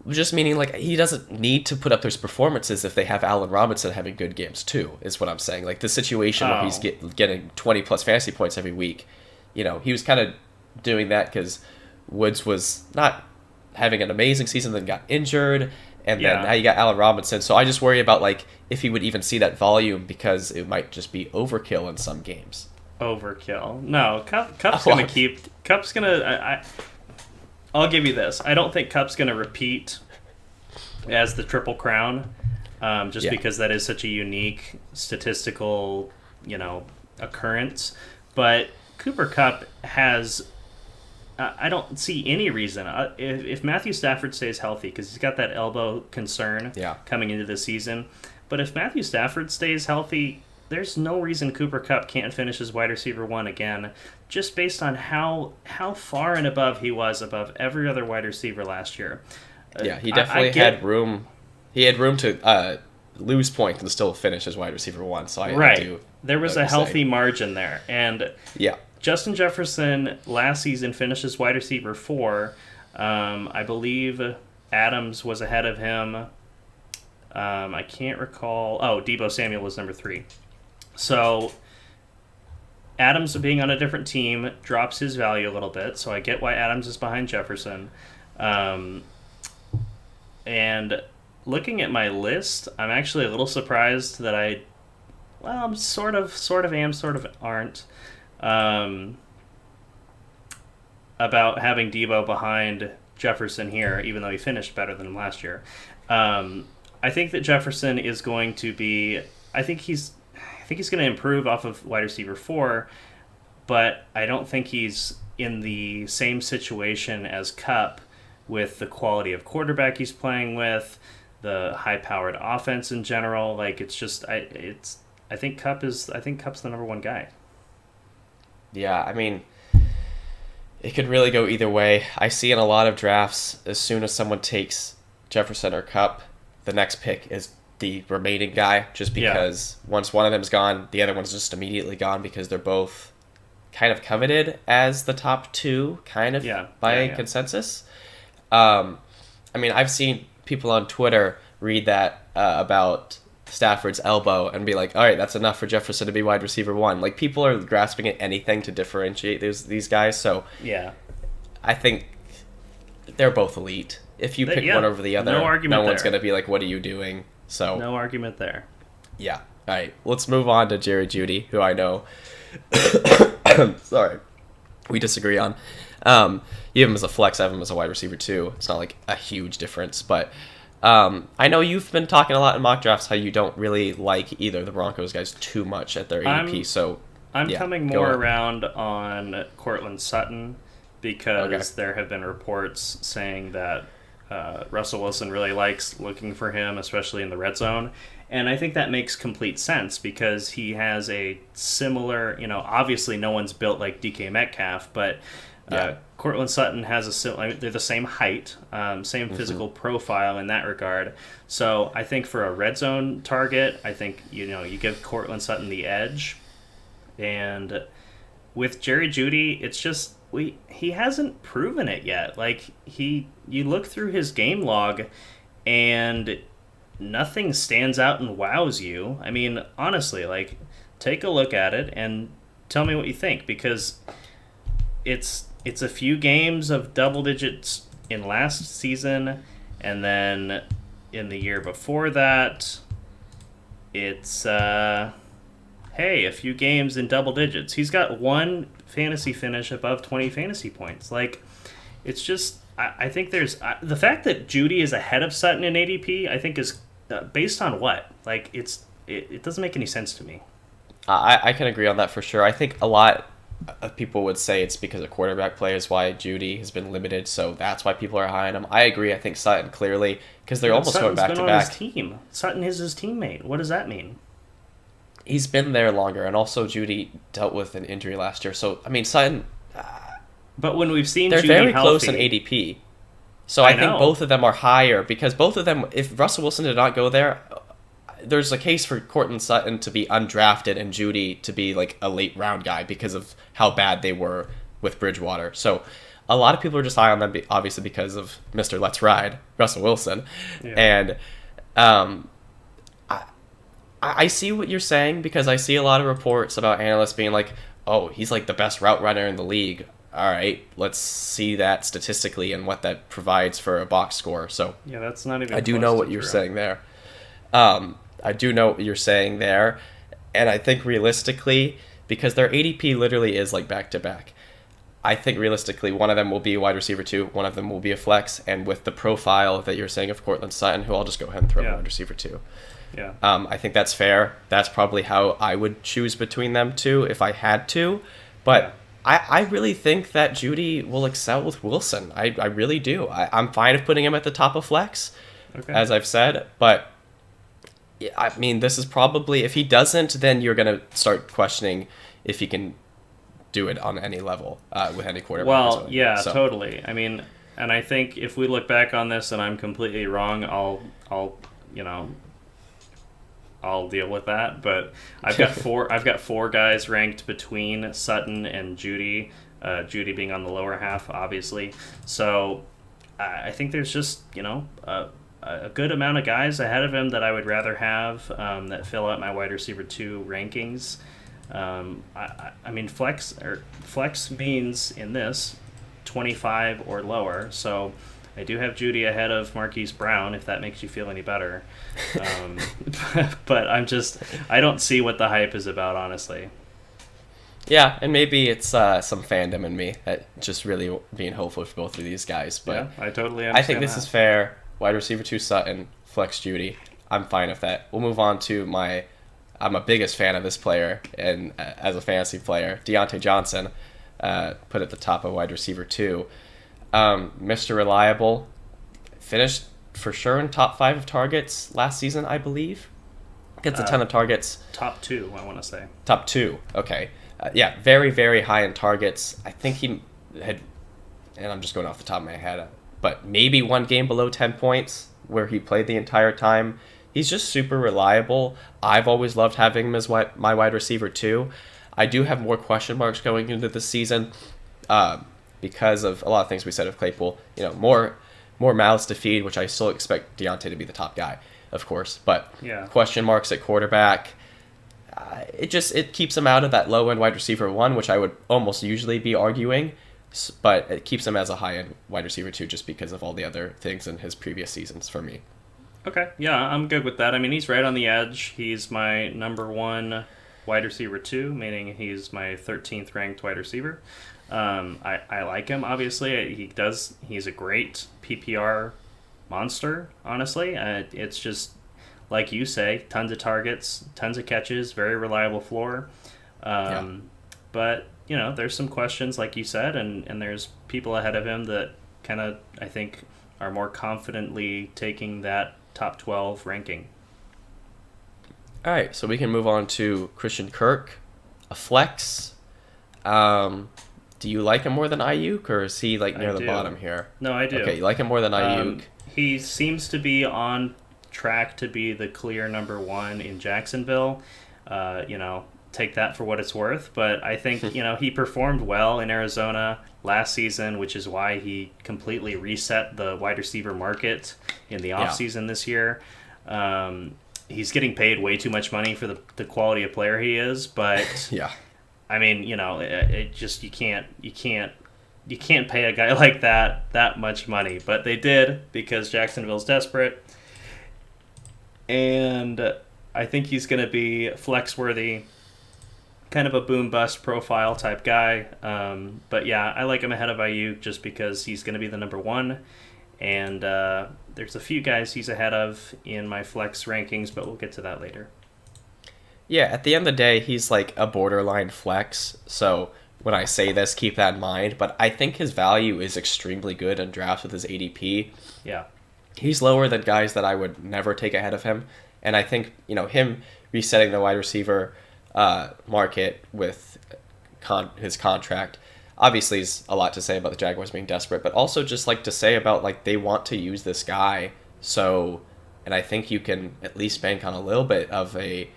Just meaning like he doesn't need to put up those performances if they have Allen Robinson having good games too, is what I'm saying. Like the situation where he's getting 20 plus fantasy points every week, he was kind of doing that because Woods was not having an amazing season, then got injured, and then now you got Allen Robinson. So I just worry about like if he would even see that volume because it might just be overkill in some games. Overkill. No, Kupp's gonna keep. Kupp's gonna. I'll give you this. I don't think Kupp's gonna repeat as the Triple Crown, because that is such a unique statistical, occurrence. But Cooper Kupp has. I don't see any reason if Matthew Stafford stays healthy because he's got that elbow concern coming into the season. But if Matthew Stafford stays healthy, there's no reason Cooper Kupp can't finish as wide receiver 1 again, just based on how far and above he was above every other wide receiver last year. Yeah, he definitely had room. He had room to lose points and still finish as wide receiver 1. So I do. There was a healthy margin there, and yeah. Justin Jefferson last season finished as wide receiver 4. I believe Adams was ahead of him. I can't recall. Oh, Deebo Samuel was number 3. So Adams being on a different team drops his value a little bit. So I get why Adams is behind Jefferson. And looking at my list, I'm actually a little surprised that I'm sort of am, sort of aren't. About having Deebo behind Jefferson here, even though he finished better than him last year. I think that Jefferson is going to be. I think he's going to improve off of wide receiver 4, but I don't think he's in the same situation as Kupp with the quality of quarterback he's playing with, the high-powered offense in general. Like it's just I think Kupp's the number 1 guy. Yeah, I mean, it could really go either way. I see in a lot of drafts, as soon as someone takes Jefferson or Kupp, the next pick is the remaining guy, just because once one of them's gone, the other one's just immediately gone because they're both kind of coveted as the top 2, kind of by consensus. I've seen people on Twitter read that about Stafford's elbow and be like, all right, that's enough for Jefferson to be wide receiver 1. Like, people are grasping at anything to differentiate these guys. So I think they're both elite. If you pick one over the other, no one's going to be like, what are you doing? So no argument there. Yeah. All right, let's move on to Jerry Jeudy, who I know, sorry, we disagree on. You have him as a flex, I have him as a wide receiver too. It's not like a huge difference, but I know you've been talking a lot in mock drafts how you don't really like either of the Broncos guys too much at their ADP. I'm coming more around on Cortland Sutton because there have been reports saying that Russell Wilson really likes looking for him, especially in the red zone. And I think that makes complete sense because he has a similar, obviously no one's built like DK Metcalf, but Cortland Sutton has they're the same height, same physical profile in that regard. So I think for a red zone target, I think, you give Cortland Sutton the edge. And with Jerry Jeudy, it's just, he hasn't proven it yet. Like, you look through his game log and nothing stands out and wows you. I mean, honestly, like, take a look at it and tell me what you think, because it's a few games of double digits in last season, and then in the year before that, it's a few games in double digits. He's got one fantasy finish above 20 fantasy points. Like, it's just, I think there's the fact that Jeudy is ahead of Sutton in ADP, I think is based on what? Like, it doesn't make any sense to me. I can agree on that for sure. I think a lot of people would say it's because of quarterback play is why Jeudy has been limited, so that's why people are high on him. I agree. I think Sutton clearly, because they're almost going back to back. His team. Sutton is his teammate. What does that mean? He's been there longer, and also Jeudy dealt with an injury last year. So I mean, Sutton. But when we've seen they're Jeudy very healthy, close in ADP, so I think both of them are higher because both of them. If Russell Wilson did not go there, there's a case for Cortland Sutton to be undrafted and Jeudy to be like a late round guy because of how bad they were with Bridgewater. So a lot of people are just high on them, obviously because of Mr. Let's Ride, Russell Wilson. Yeah. And I see what you're saying because I see a lot of reports about analysts being like, oh, he's like the best route runner in the league. All right, let's see that statistically and what that provides for a box score. So yeah, that's not even. I do know what you're saying there. I do know what you're saying there, and I think realistically, because their ADP literally is like back to back, I think realistically one of them will be a wide receiver 2, one of them will be a flex, and with the profile that you're saying of Cortland Sutton, who I'll just go ahead and throw wide receiver 2. Yeah. I think that's fair. That's probably how I would choose between them two if I had to, but I really think that Jeudy will excel with Wilson. I really do. I'm fine with putting him at the top of flex, as I've said, but I mean, this is probably, if he doesn't, then you're going to start questioning if he can do it on any level with any quarterback. Well, totally. I mean, and I think if we look back on this and I'm completely wrong, I'll deal with that. But I've got four guys ranked between Sutton and Jeudy. Jeudy being on the lower half, obviously. So I think there's just a good amount of guys ahead of him that I would rather have that fill out my wide receiver 2 rankings. I mean, flex means in this 25 or lower. So I do have Jeudy ahead of Marquise Brown, if that makes you feel any better. But I don't see what the hype is about, honestly. Yeah, and maybe it's some fandom in me that just really being hopeful for both of these guys. But yeah, I totally understand. I think this is fair. Wide receiver 2 Sutton, flex Jeudy. I'm fine with that. We'll move on to I'm a biggest fan of this player, and as a fantasy player, Deontay Johnson, put at the top of wide receiver 2. Mr. Reliable, finished for sure in top 5 of targets last season, I believe. Gets a ton of targets. Top 2, I want to say. Top 2, okay. Yeah, very, very high in targets. I think he had, and I'm just going off the top of my head, but maybe one game below 10 points where he played the entire time. He's just super reliable. I've always loved having him as my wide receiver 2. I do have more question marks going into the season because of a lot of things we said of Claypool. More mouths to feed, which I still expect Deontay to be the top guy, of course. But question marks at quarterback. It keeps him out of that low-end wide receiver 1, which I would almost usually be arguing. But it keeps him as a high-end wide receiver 2 just because of all the other things in his previous seasons for me. Okay, yeah, I'm good with that. I mean, he's right on the edge. He's my number one wide receiver two, meaning he's my 13th ranked wide receiver. I like him, obviously. He's a great PPR monster, honestly. It's just, like you say, tons of targets, tons of catches, very reliable floor. Yeah. Um, but, there's some questions, like you said, and there's people ahead of him that kind of, I think, are more confidently taking that top 12 ranking. All right, so we can move on to Christian Kirk, a flex. Um, do you like him more than Ayuk, or is he like I near the do. bottom here? No, I do. Okay, you like him more than Ayuk. He seems to be on track to be the clear number one in Jacksonville. Take that for what it's worth. But I think, he performed well in Arizona last season, which is why he completely reset the wide receiver market in the Yeah, offseason this year. He's getting paid way too much money for the quality of player he is, but yeah, I mean, it just you can't pay a guy like that much money, but they did because Jacksonville's desperate, and I think he's going to be flex worthy, kind of a boom bust profile type guy. But yeah, I like him ahead of Ayuk just because he's going to be the number one, and there's a few guys he's ahead of in my flex rankings, but we'll get to that later. yeah. At the end of the day, he's like a borderline flex. So when I say this, keep that in mind. But I think his value is extremely good in drafts with his ADP. Yeah, He's lower than guys that I would never take ahead of him. And I think, him resetting the wide receiver market with his contract obviously is a lot to say about the Jaguars being desperate, but also just like to say about like they want to use this guy. So, and I think you can at least bank on a little bit of a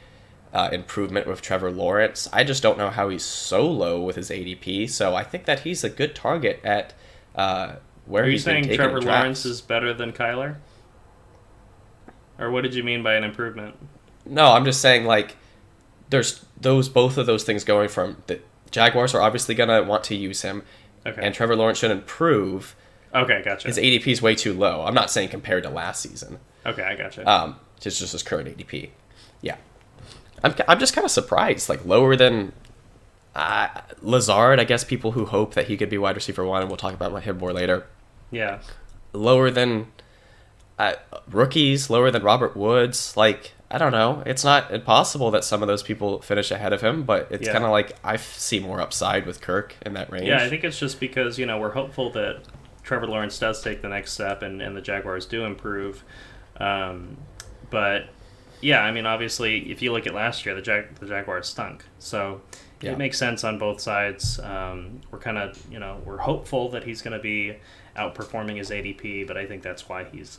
improvement with Trevor Lawrence. I just don't know how he's so low with his ADP. So I think that he's a good target at where are you he's been saying taken Trevor in Lawrence drafts. is better than Kyler? Or what did you mean by an improvement? No, I'm just saying like there's both of those things going from the Jaguars are obviously gonna want to use him, Okay. and Trevor Lawrence should improve. Okay, gotcha. His ADP is way too low. I'm not saying compared to last season. Okay, I gotcha. Just his current ADP. Yeah, I'm just kind of surprised, like lower than Lazard. I guess people who hope that he could be wide receiver one, and we'll talk about him more later. Yeah. Lower than rookies, lower than Robert Woods. Like I don't know. It's not impossible that some of those people finish ahead of him, but it's Yeah. kind of like I see more upside with Kirk in that range. Yeah, I think it's just because, we're hopeful that Trevor Lawrence does take the next step and the Jaguars do improve. But, yeah, I mean, obviously, if you look at last year, the Jaguars stunk. So Yeah. it makes sense on both sides. We're kind of, we're hopeful that he's going to be outperforming his ADP, but I think that's why he's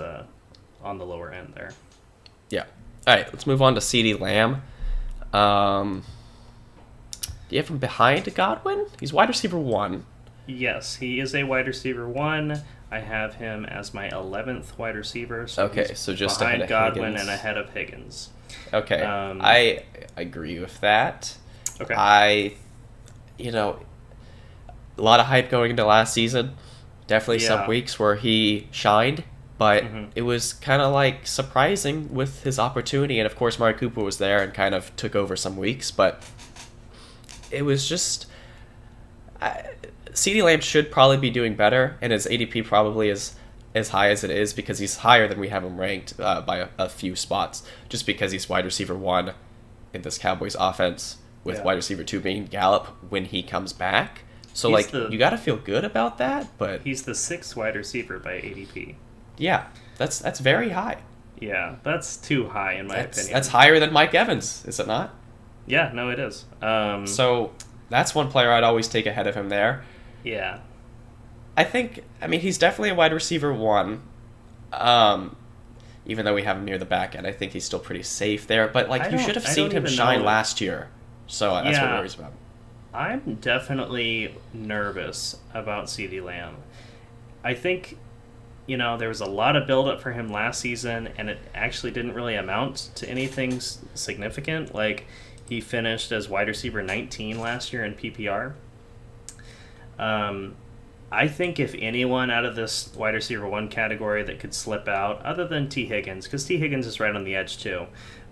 on the lower end there. Yeah. All right, let's move on to CeeDee Lamb. Do you have him behind Godwin? He's wide receiver one. Yes, he is a wide receiver one. I have him as my 11th wide receiver. So Okay, he's so just ahead behind of Godwin Higgins. and ahead of Higgins. Okay, Um, I agree with that. Okay. A lot of hype going into last season. Definitely Yeah. some weeks where he shined, but Mhm. it was kind of like surprising with his opportunity. And of course, Mari Cooper was there and kind of took over some weeks, but it was just. CeeDee Lamb should probably be doing better, and his ADP probably is as high as it is because he's higher than we have him ranked by a few spots, just because he's wide receiver one in this Cowboys offense, with Yeah. wide receiver two being Gallup when he comes back. So, He's you got to feel good about that, but He's the 6th wide receiver by ADP. yeah, that's very high. Yeah, that's too high in my opinion. That's higher than Mike Evans, is it not? Yeah, no, it is. So that's one player I'd always take ahead of him there. Yeah. I mean, he's definitely a wide receiver one. Even though we have him near the back end, I think he's still pretty safe there. But I you don't- should have I seen don't him even shine know- last year. So that's what Yeah. worries about him. I'm definitely nervous about CeeDee Lamb. I think, there was a lot of buildup for him last season, and it actually didn't really amount to anything significant. Like, he finished as wide receiver 19 last year in PPR. I think if anyone out of this wide receiver one category that could slip out, other than T. Higgins, because T. Higgins is right on the edge too,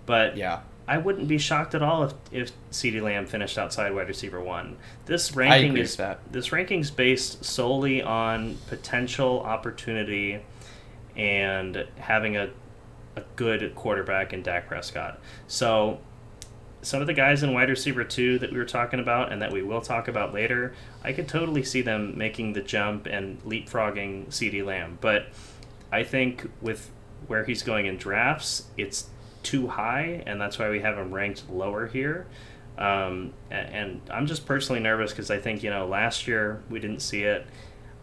but Yeah, I wouldn't be shocked at all if CeeDee Lamb finished outside wide receiver one. This I ranking agree is with that. this ranking's based solely on potential opportunity and having a good quarterback in Dak Prescott. So some of the guys in wide receiver two that we were talking about and that we will talk about later, I could totally see them making the jump and leapfrogging CeeDee Lamb. But I think with where he's going in drafts, it's too high, and that's why we have him ranked lower here. And I'm just personally nervous because I think, last year we didn't see it.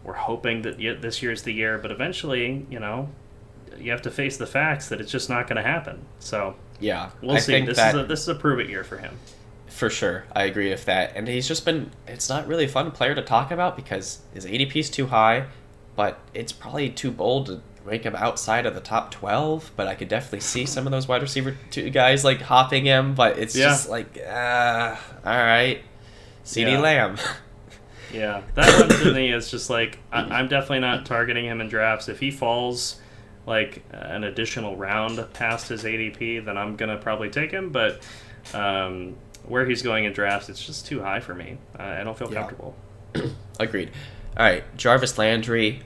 We're hoping that this year's the year, but eventually, you have to face the facts that it's just not going to happen. So Yeah, we'll I see. think that This is a prove it year for him. for sure. I agree with that. And he's just been. It's not really a fun player to talk about because his ADP is too high, but it's probably too bold to rank him outside of the top 12. But I could definitely see some of those wide receiver two guys like hopping him. But it's just like, all right, CeeDee Yeah. Lamb. Yeah, that one to me is just like I'm definitely not targeting him in drafts. If he falls like an additional round past his ADP, then I'm gonna probably take him. But where he's going in drafts, it's just too high for me. I don't feel Yeah. comfortable. Agreed. All right, Jarvis Landry,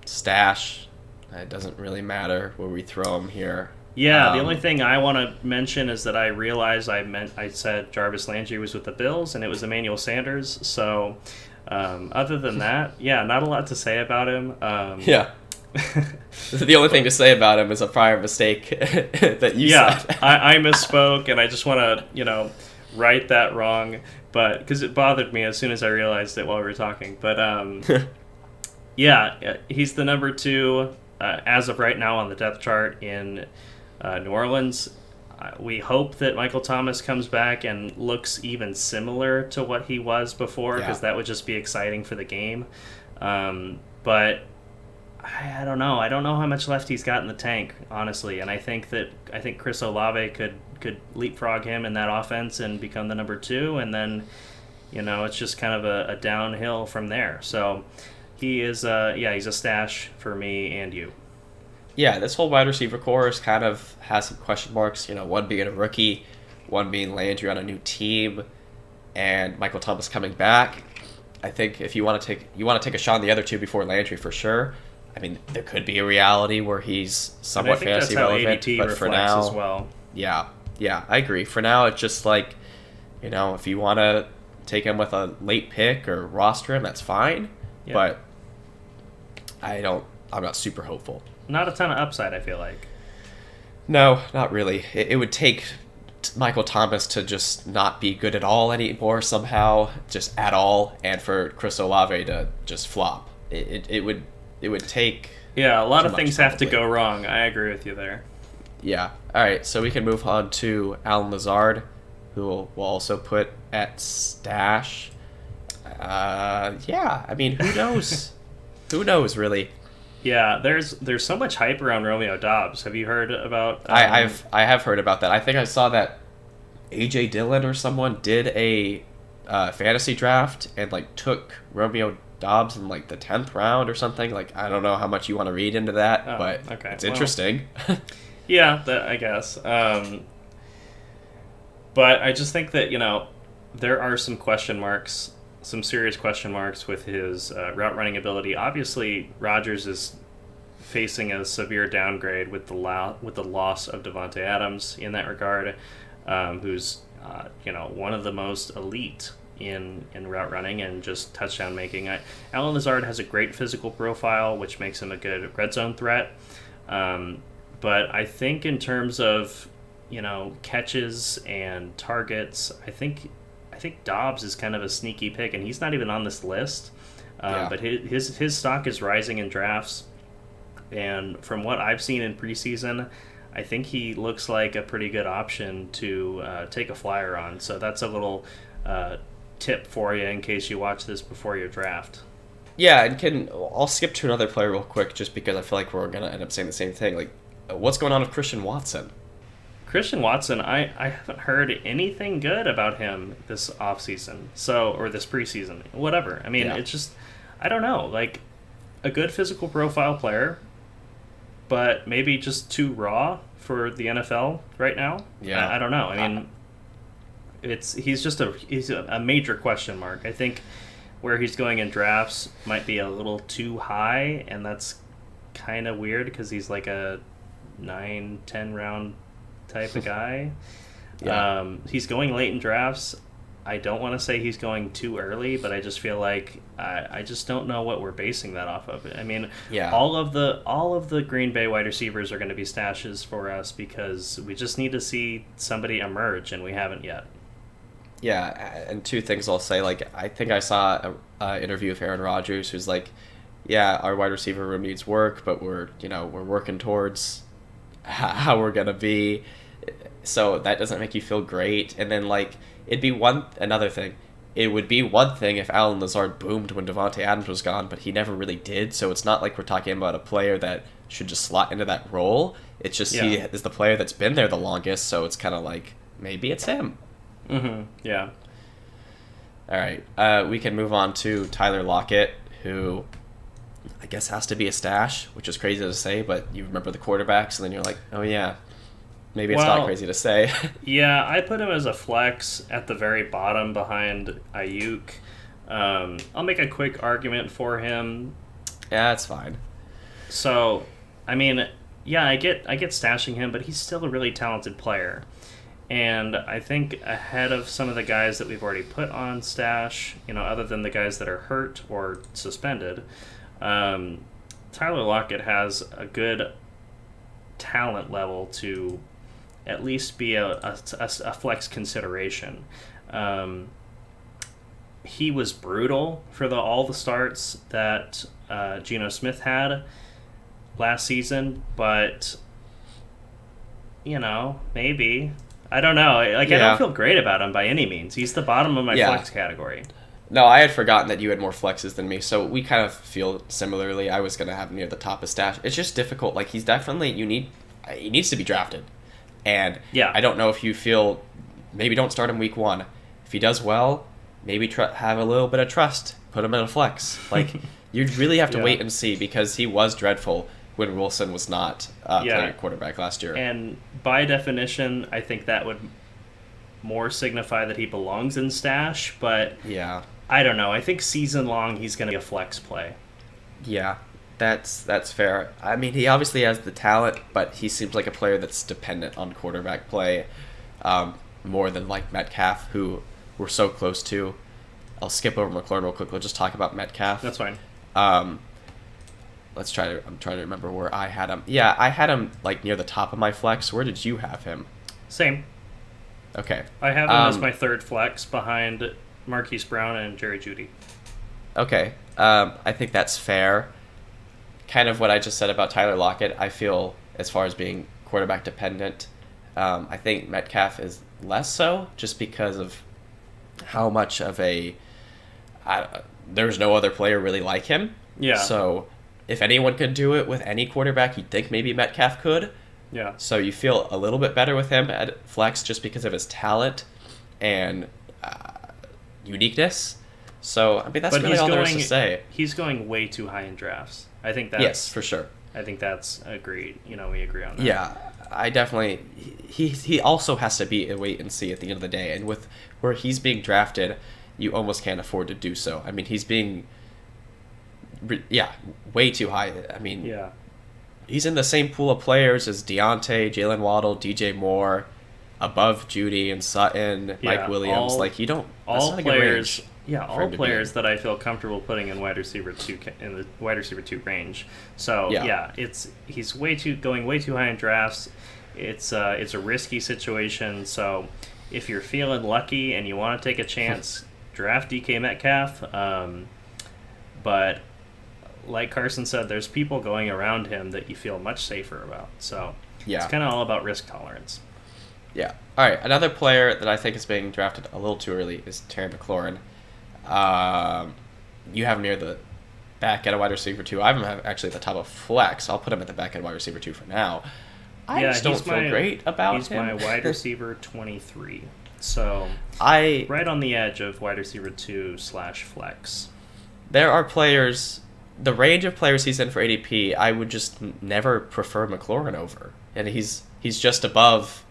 stash. It doesn't really matter where we throw him here. Yeah, the only thing I want to mention is that I realized I said Jarvis Landry was with the Bills and it was Emmanuel Sanders. So other than that, yeah, not a lot to say about him. Yeah. The only thing to say about him is a prior mistake that you Yeah, said. I misspoke, and I just want to, right that wrong, but because it bothered me as soon as I realized it while we were talking. But yeah, he's the number 2 as of right now on the depth chart in New Orleans. We hope that Michael Thomas comes back and looks even similar to what he was before, because that would just be exciting for the game. But I don't know. I don't know how much left he's got in the tank, honestly. And I think Chris Olave could leapfrog him in that offense and become the number 2, and then it's just kind of a downhill from there. So he is he's a stash for me and you. Yeah, this whole wide receiver core is kind of has some question marks. One being a rookie, one being Landry on a new team, and Michael Thomas coming back. I think if you want to take a shot on the other two before Landry for sure. I mean, there could be a reality where he's somewhat fantasy relevant, ADP but for reflects now, as well. yeah, I agree. For now, it's just like, if you want to take him with a late pick or roster him, that's fine. Yeah. But I'm not super hopeful. Not a ton of upside, I feel like. No, not really. It would take Michael Thomas to just not be good at all anymore somehow, just at all, and for Chris Olave to just flop. It would take. Yeah, a lot too of much, things have to probably. go wrong. I agree with you there. Yeah. All right, so we can move on to Alan Lazard, who we'll also put at stash. Yeah, I mean, who knows? Who knows, really? Yeah, there's so much hype around Romeo Dobbs. Have you heard about? I have heard about that. I think I saw that AJ Dillon or someone did a fantasy draft and took Romeo Dobbs in the 10th round or something. I don't know how much you want to read into that, but okay. it's Well, interesting. Yeah, I guess. But I just think that there are some question marks, some serious question marks with his route running ability. Obviously, Rodgers is facing a severe downgrade with the loss of Devontae Adams in that regard, who's one of the most elite in route running and just touchdown making. Alan Lazard has a great physical profile, which makes him a good red zone threat. But I think in terms of catches and targets, I think Dobbs is kind of a sneaky pick, and he's not even on this list. But his stock is rising in drafts, and from what I've seen in preseason, I think he looks like a pretty good option to take a flyer on. So that's a little tip for you in case you watch this before your draft. Yeah, and I'll skip to another player real quick just because I feel like we're gonna end up saying the same thing. What's going on with Christian Watson? Christian Watson, I haven't heard anything good about him this offseason, or this preseason, whatever. I mean, It's just, I don't know, like a good physical profile player, but maybe just too raw for the NFL right now. Yeah. I don't know. I mean, he's a major question mark. I think where he's going in drafts might be a little too high, and that's kind of weird because he's like a 9-10 round type of guy. Yeah. He's going late in drafts. I don't want to say he's going too early, but I just feel like I just don't know what we're basing that off of. I mean, Yeah. all of the Green Bay wide receivers are going to be stashes for us because we just need to see somebody emerge, and we haven't yet. Yeah, and two things I'll say. Like, I think I saw a interview with Aaron Rodgers, who's like, "Yeah, our wide receiver room needs work, but we're working towards how we're gonna be." So that doesn't make you feel great. And then like, another thing. It would be one thing if Alan Lazard boomed when Devontae Adams was gone, but he never really did. So it's not like we're talking about a player that should just slot into that role. It's just he Yeah. is the player that's been there the longest. So it's kind of like maybe it's him. Mm-hmm. Yeah. All right, we can move on to Tyler Lockett, who I guess has to be a stash, which is crazy to say, but you remember the quarterbacks, and then you're like, oh yeah, maybe it's not Well, crazy to say. Yeah, I put him as a flex at the very bottom behind Ayuk. I'll make a quick argument for him. Yeah, it's fine. So, I mean, yeah, I get stashing him, but he's still a really talented player. And I think ahead of some of the guys that we've already put on stash, other than the guys that are hurt or suspended, Tyler Lockett has a good talent level to at least be a flex consideration. He was brutal for all the starts that Geno Smith had last season, but maybe. I don't know. Like, I Yeah. don't feel great about him by any means. He's the bottom of my Yeah. flex category. No, I had forgotten that you had more flexes than me, so we kind of feel similarly. I was gonna have him near the top of stash. It's just difficult. Like, he needs to be drafted, and Yeah. I don't know if you feel maybe don't start him week 1. If he does well, maybe have a little bit of trust. Put him in a flex. Like, you really have to Yeah. wait and see because he was dreadful when Wilson was not playing Yeah. at quarterback last year. And by definition, I think that would more signify that he belongs in stash, but Yeah, I don't know. I think season long he's going to be a flex play. yeah, that's fair. I mean, he obviously has the talent, but he seems like a player that's dependent on quarterback play more than like Metcalf, who we're so close to. I'll skip over McLaurin real quick. We'll just talk about Metcalf. That's fine. Um, I'm trying to remember where I had him. Yeah, I had him like near the top of my flex. Where did you have him? Same. Okay. I have him as my third flex behind Marquise Brown and Jerry Jeudy. Okay. I think that's fair. Kind of what I just said about Tyler Lockett. I feel as far as being quarterback dependent, I think Metcalf is less so, just because of how much of there's no other player really like him. Yeah. So if anyone could do it with any quarterback, you'd think maybe Metcalf could. Yeah. So you feel a little bit better with him at flex just because of his talent and uniqueness. So, I mean, that's really all there is to say. He's going way too high in drafts. I think that's... Yes, for sure. I think that's agreed. We agree on that. Yeah, I definitely... He also has to be a wait and see at the end of the day. And with where he's being drafted, you almost can't afford to do so. I mean, he's being... Yeah, way too high. I mean... Yeah. He's in the same pool of players as Deontay, Jalen Waddle, DJ Moore, above Judy and Sutton, Mike Williams. You don't... All that's not a good players... range. Yeah, for all him to be players in. that I feel comfortable putting in wide receiver 2 in the wide receiver 2 range. So Yeah. he's going way too high in drafts. It's a risky situation. So if you're feeling lucky and you want to take a chance, draft DK Metcalf. But like Carson said, there's people going around him that you feel much safer about. So Yeah. it's kind of all about risk tolerance. Yeah. All right. Another player that I think is being drafted a little too early is Terry McLaurin. You have him near the back end of wide receiver 2. I have him actually at the top of flex. I'll put him at the back end wide receiver 2 for now. I just don't feel great about he's him. He's my wide receiver 23. So right on the edge of wide receiver 2/flex. there are players, the range of players he's in for ADP, I would just never prefer McLaurin over. And he's just above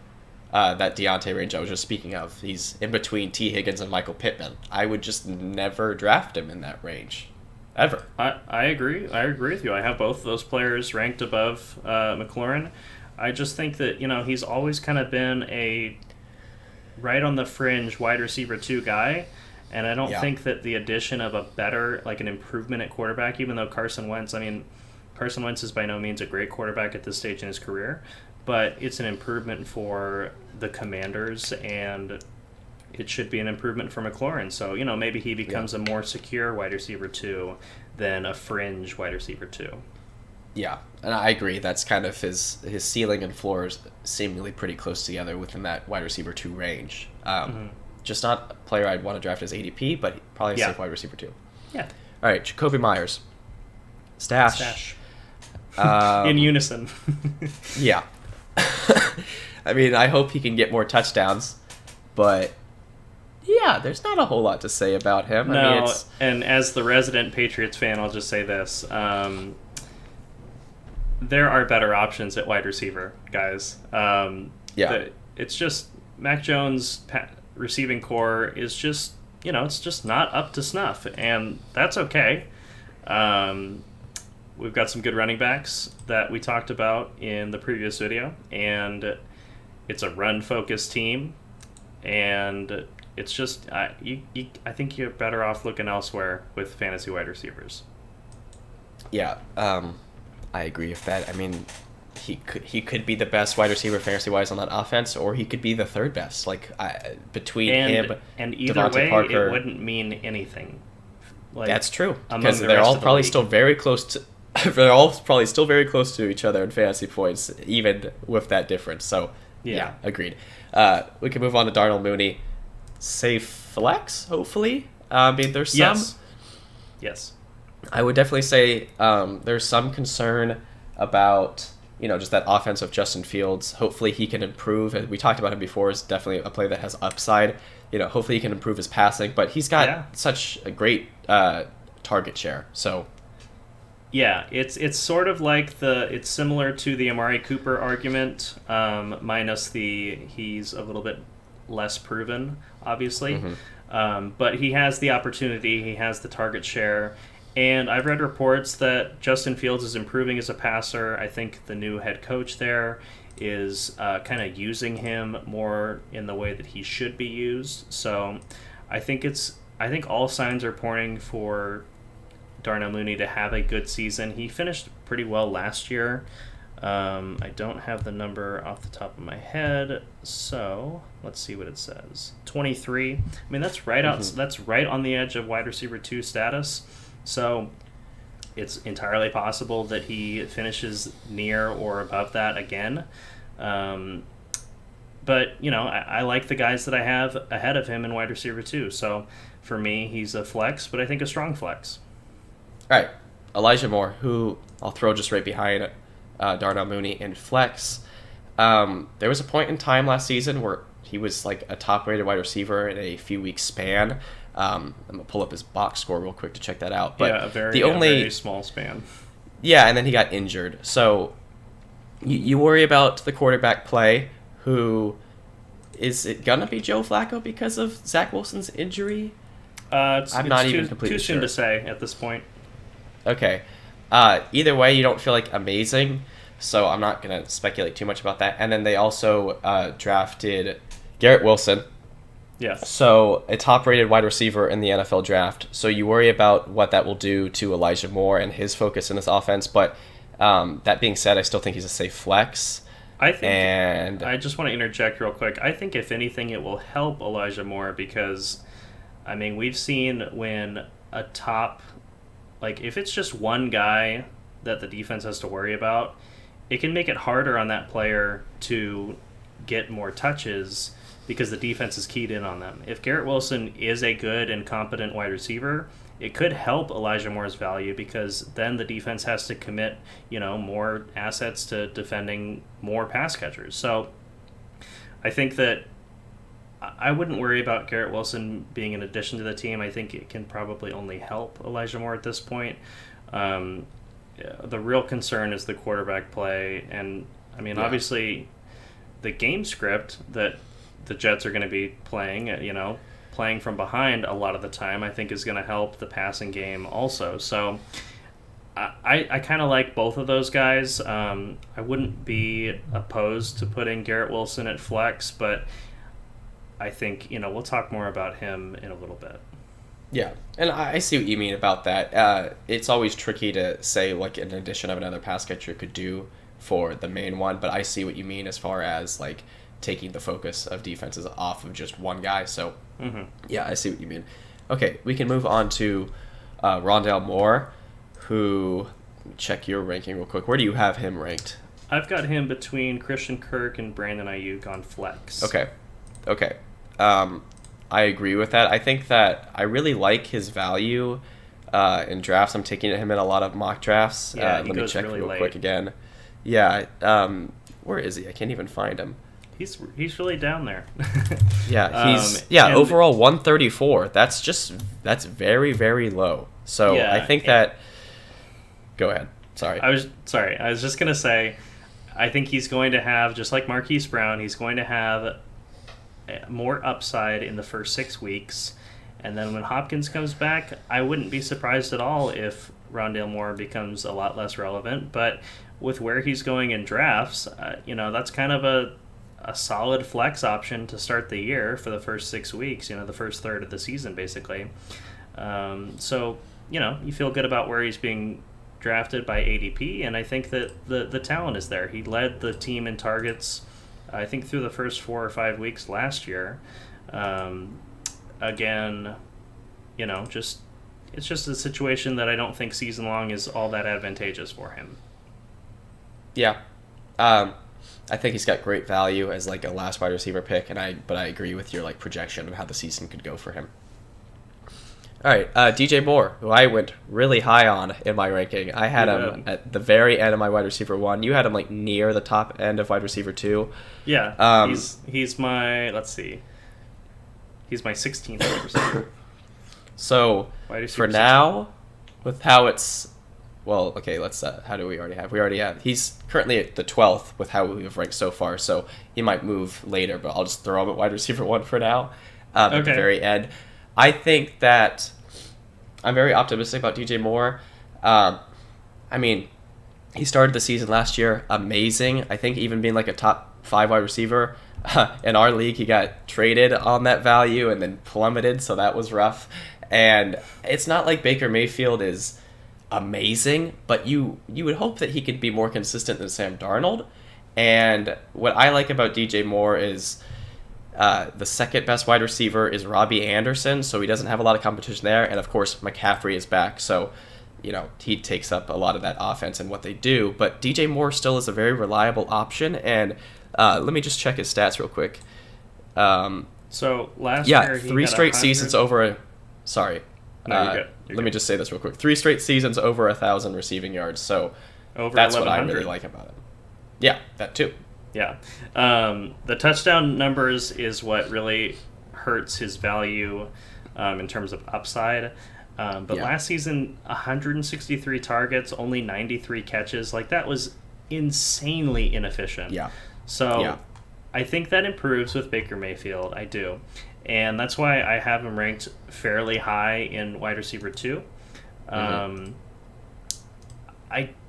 that Deontay range I was just speaking of. He's in between T. Higgins and Michael Pittman. I would just never draft him in that range. Ever. I agree. I agree with you. I have both those players ranked above McLaurin. I just think that, he's always kind of been a right on the fringe wide receiver 2 guy. And I don't think that the addition of a better, like an improvement at quarterback, even though Carson Wentz is by no means a great quarterback at this stage in his career, but it's an improvement for the Commanders, and it should be an improvement for McLaurin. So, maybe he becomes a more secure wide receiver 2 than a fringe wide receiver 2. Yeah, and I agree. That's kind of his ceiling and floor is seemingly pretty close together within that wide receiver 2 range. Just not a player I'd want to draft as ADP, but probably a safe wide receiver 2. Yeah. All right, Jakobi Meyers. Stash. In unison. Yeah. I mean, I hope he can get more touchdowns, but yeah, there's not a whole lot to say about him. No, I mean, and as the resident Patriots fan, I'll just say this. There are better options at wide receiver, guys. It's just Mac Jones' receiving core is just, it's just not up to snuff, and that's okay. We've got some good running backs that we talked about in the previous video, and it's a run-focused team, and it's just I think you're better off looking elsewhere with fantasy wide receivers. Yeah, I agree with that. I mean, he could be the best wide receiver fantasy-wise on that offense, or he could be the third best. Like between him and either Devontae way, Parker, it wouldn't mean anything. Like, that's true, because they're all probably still very close to. They're all probably still very close to each other in fantasy points, even with that difference. So, yeah agreed. We can move on to Darnell Mooney. Safe flex, hopefully. I mean, there's some. Yes. I would definitely say there's some concern about, just that offense of Justin Fields. Hopefully he can improve. And we talked about him before. It's definitely a play that has upside. Hopefully he can improve his passing. But he's got such a great target share. So. Yeah, it's sort of like it's similar to the Amari Cooper argument, minus he's a little bit less proven, obviously. Mm-hmm. But he has the opportunity, he has the target share, and I've read reports that Justin Fields is improving as a passer. I think the new head coach there is kind of using him more in the way that he should be used. So I think all signs are pointing for Darnell Mooney to have a good season. He finished pretty well last year. I don't have the number off the top of my head, so let's see what it says. 23. I mean, that's right out. That's right on the edge of wide receiver 2 status. So it's entirely possible that he finishes near or above that again. But I like the guys that I have ahead of him in wide receiver 2. So for me, he's a flex, but I think a strong flex. All right, Elijah Moore, who I'll throw just right behind Darnell Mooney in flex. There was a point in time last season where he was like a top-rated wide receiver in a few weeks span. I'm gonna pull up his box score real quick to check that out. But a very small span. Yeah, and then he got injured. So you worry about the quarterback play. Who is it gonna be? Joe Flacco because of Zach Wilson's injury? I'm not even completely too soon to say at this point. Okay. Either way, you don't feel like amazing, so I'm not going to speculate too much about that. And then they also drafted Garrett Wilson. Yes. So a top-rated wide receiver in the NFL draft. So you worry about what that will do to Elijah Moore and his focus in this offense. But that being said, I still think he's a safe flex. I just want to interject real quick. I think if anything, it will help Elijah Moore because, I mean, we've seen when a top... Like, if it's just one guy that the defense has to worry about, it can make it harder on that player to get more touches because the defense is keyed in on them. If Garrett Wilson is a good and competent wide receiver, it could help Elijah Moore's value because then the defense has to commit, more assets to defending more pass catchers. So I think that I wouldn't worry about Garrett Wilson being an addition to the team. I think it can probably only help Elijah Moore at this point. Um, the real concern is the quarterback play, and I mean, obviously, the game script that the Jets are going to be playing, playing from behind a lot of the time, I think is going to help the passing game also. So I kind of like both of those guys. I wouldn't be opposed to putting Garrett Wilson at flex, but I think, we'll talk more about him in a little bit. Yeah, and I see what you mean about that. It's always tricky to say like an addition of another pass catcher could do for the main one, but I see what you mean as far as like taking the focus of defenses off of just one guy. So yeah, I see what you mean. Okay, we can move on to Rondale Moore, who, check your ranking real quick. Where do you have him ranked? I've got him between Christian Kirk and Brandon Ayuk on flex. Okay. I agree with that. I think that I really like his value in drafts. I'm taking him in a lot of mock drafts. Yeah, let me check really real late. quick again. Yeah, where is he? I can't even find him. He's really down there. Yeah, overall 134. That's very, very low. So Yeah, I think that. Go ahead. Sorry. I was just gonna say, I think he's going to have, just like Marquise Brown, he's going to have more upside in the first 6 weeks, and then when Hopkins comes back, I wouldn't be surprised at all if Rondale Moore becomes a lot less relevant. But with where he's going in drafts, that's kind of a solid flex option to start the year for the first 6 weeks. The first third of the season, basically. So you feel good about where he's being drafted by ADP, and I think that the talent is there. He led the team in targets, I think, through the first 4 or 5 weeks last year. Again, it's just a situation that I don't think season long is all that advantageous for him. Yeah. I think he's got great value as like a last wide receiver pick, but I agree with your like projection of how the season could go for him. All right, DJ Moore, who I went really high on in my ranking. I had him at the very end of my wide receiver 1. You had him like near the top end of wide receiver 2. Yeah, he's my, let's see, he's my 16th wide receiver. So for now, with how it's, well, okay, let's, how do we already have? We already have, he's currently at the 12th with how we've ranked so far, so he might move later, but I'll just throw him at wide receiver 1 for now, at the very end. I think that I'm very optimistic about DJ Moore. I mean, he started the season last year amazing. I think even being like a top 5 wide receiver. In our league, he got traded on that value and then plummeted, so that was rough. And it's not like Baker Mayfield is amazing, but you would hope that he could be more consistent than Sam Darnold. And what I like about DJ Moore is the second best wide receiver is Robbie Anderson, so he doesn't have a lot of competition there. And of course, McCaffrey is back, so he takes up a lot of that offense and what they do. But DJ Moore still is a very reliable option. And let me just check his stats real quick. So last year, he 3 got straight 100. seasons over. Sorry. No, you're good. Let me just say this real quick. 3 straight seasons over 1,000 receiving yards. So over that's what I 1,100. really like about him. Yeah, that too. Yeah. The touchdown numbers is what really hurts his value in terms of upside. But last season, 163 targets, only 93 catches. Like, that was insanely inefficient. Yeah. So I think that improves with Baker Mayfield. I do. And that's why I have him ranked fairly high in wide receiver 2. I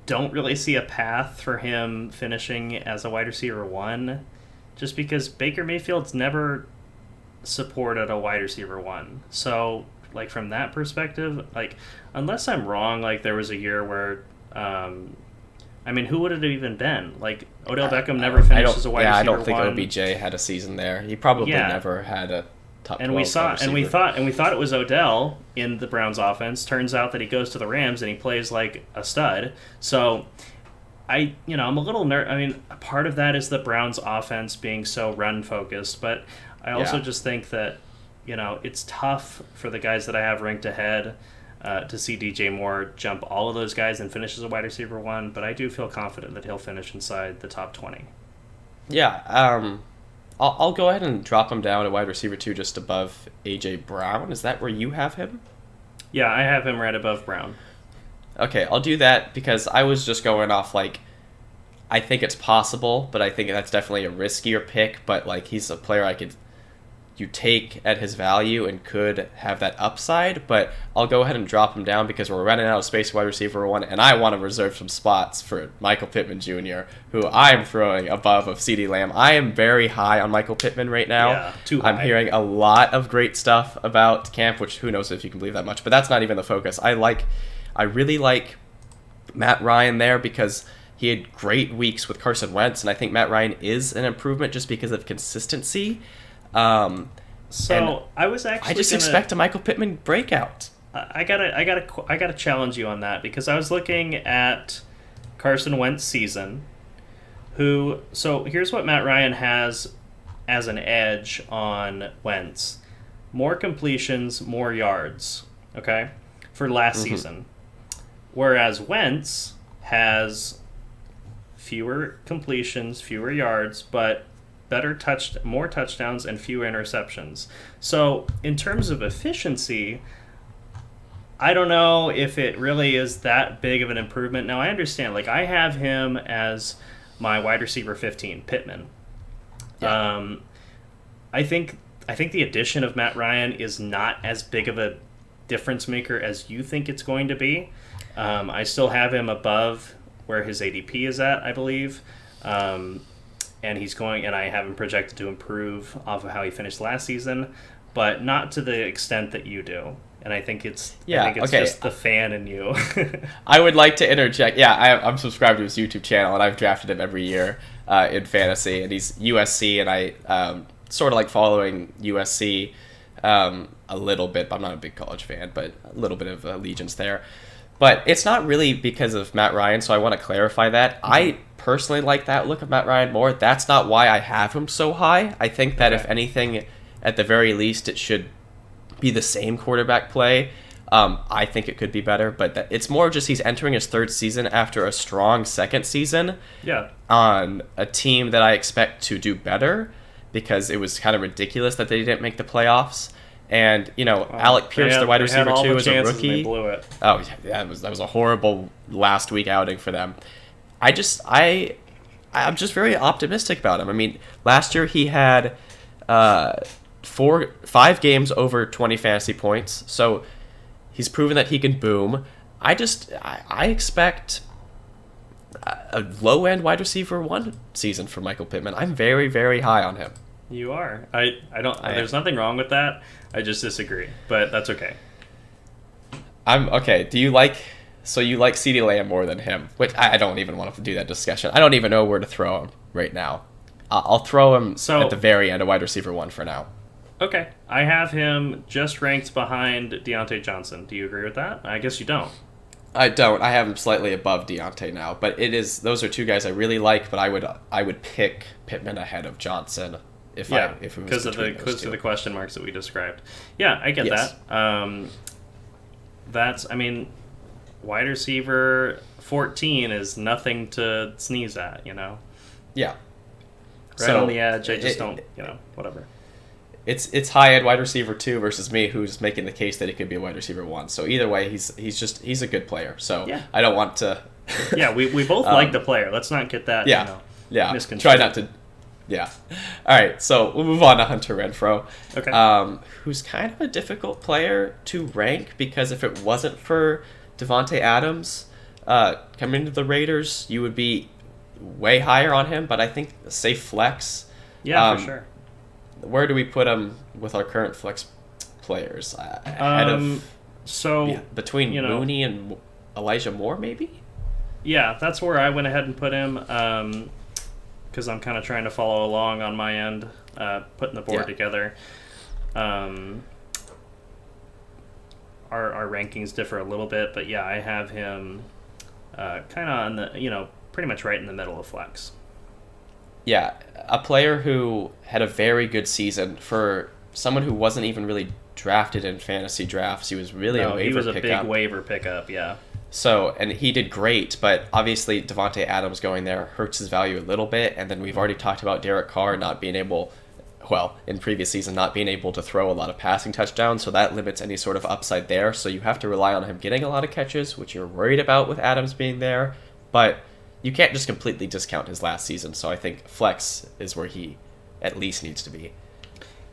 don't really see a path for him finishing as a wide receiver 1, just because Baker Mayfield's never supported a wide receiver 1. So, like, from that perspective, like, unless I'm wrong, like, there was a year where, who would it have even been? Like, Odell Beckham never finished as a wide receiver 1. I don't think OBJ had a season there. He probably never had a top 12 and we thought it was Odell in the Browns offense. Turns out that he goes to the Rams and he plays like a stud. So I'm a little part of that is the Browns offense being so run focused, but I also just think that it's tough for the guys that I have ranked ahead to see DJ Moore jump all of those guys and finish as a wide receiver 1, but I do feel confident that he'll finish inside the top 20. Yeah, I'll go ahead and drop him down at wide receiver 2 just above A.J. Brown. Is that where you have him? Yeah, I have him right above Brown. Okay, I'll do that because I was just going off, like, I think it's possible, but I think that's definitely a riskier pick. But, like, he's a player you take at his value and could have that upside. But I'll go ahead and drop him down because we're running out of space wide receiver 1, and I want to reserve some spots for Michael Pittman Jr., who I'm throwing above of CeeDee Lamb. I am very high on Michael Pittman right now. Yeah, too high. I'm hearing a lot of great stuff about camp, which who knows if you can believe that much, but that's not even the focus. I really like Matt Ryan there because he had great weeks with Carson Wentz, and I think Matt Ryan is an improvement just because of consistency. So I was actually. I just expect a Michael Pittman breakout. I gotta challenge you on that because I was looking at Carson Wentz season. So here's what Matt Ryan has as an edge on Wentz: more completions, more yards. Okay, for last season, whereas Wentz has fewer completions, fewer yards, but more touchdowns and fewer interceptions. So in terms of efficiency, I don't know if it really is that big of an improvement. Now I understand, like I have him as my wide receiver 15, Pittman. Yeah. I think the addition of Matt Ryan is not as big of a difference maker as you think it's going to be. I still have him above where his ADP is at, I believe. And I have him projected to improve off of how he finished last season, but not to the extent that you do. And I think it's just the fan in you. I would like to interject. Yeah, I'm subscribed to his YouTube channel, and I've drafted him every year in fantasy. And he's USC, and I sort of like following USC a little bit. But I'm not a big college fan, but a little bit of allegiance there. But it's not really because of Matt Ryan, so I want to clarify that. I personally like that look of Matt Ryan more. That's not why I have him so high. I think that if anything, at the very least, it should be the same quarterback play. I think it could be better, but it's more just he's entering his third season after a strong second season on a team that I expect to do better because it was kind of ridiculous that they didn't make the playoffs. And, Alec Pierce, the wide receiver 2, is a rookie. They blew it. Oh, yeah, that was a horrible last week outing for them. I'm just very optimistic about him. I mean, last year he had 5 games over 20 fantasy points, so he's proven that he can boom. I expect a low-end wide receiver 1 season for Michael Pittman. I'm very, very high on him. You are. I don't. There's nothing wrong with that. I just disagree, but that's okay. I'm okay. You like CeeDee Lamb more than him? Which I don't even want to do that discussion. I don't even know where to throw him right now. I'll throw him at the very end, a wide receiver 1 for now. Okay, I have him just ranked behind Deontay Johnson. Do you agree with that? I guess you don't. I don't. I have him slightly above Deontay now, but those are 2 guys I really like. But I would pick Pittman ahead of Johnson. If it was because of the question marks that we described. Yeah, I get that. Wide receiver 14 is nothing to sneeze at, Yeah. Right on the edge. I just don't, whatever. It's high end wide receiver 2 versus me, who's making the case that he could be a wide receiver 1. So either way, he's a good player. So yeah. I don't want to. Yeah, we both like the player. Let's not get that. Misconstrued. Try not to. Yeah. All right, so we'll move on to Hunter Renfrow, who's kind of a difficult player to rank because if it wasn't for Devontae Adams coming into the Raiders, you would be way higher on him, but I think a safe flex. Yeah, for sure. Where do we put him with our current flex players? Ahead of between Mooney and Elijah Moore, maybe? Yeah, that's where I went ahead and put him. Because I'm kind of trying to follow along on my end, putting the board together. Our rankings differ a little bit, but yeah, I have him kind of on the, pretty much right in the middle of flex. Yeah, a player who had a very good season for someone who wasn't even really drafted in fantasy drafts. He was really a waiver pickup. He was a big waiver pickup, yeah. So, and he did great, but obviously Devontae Adams going there hurts his value a little bit, and then we've already talked about Derek Carr not being able well, in previous season, not being able to throw a lot of passing touchdowns, so that limits any sort of upside there. So you have to rely on him getting a lot of catches, which you're worried about with Adams being there. But you can't just completely discount his last season. So I think flex is where he at least needs to be.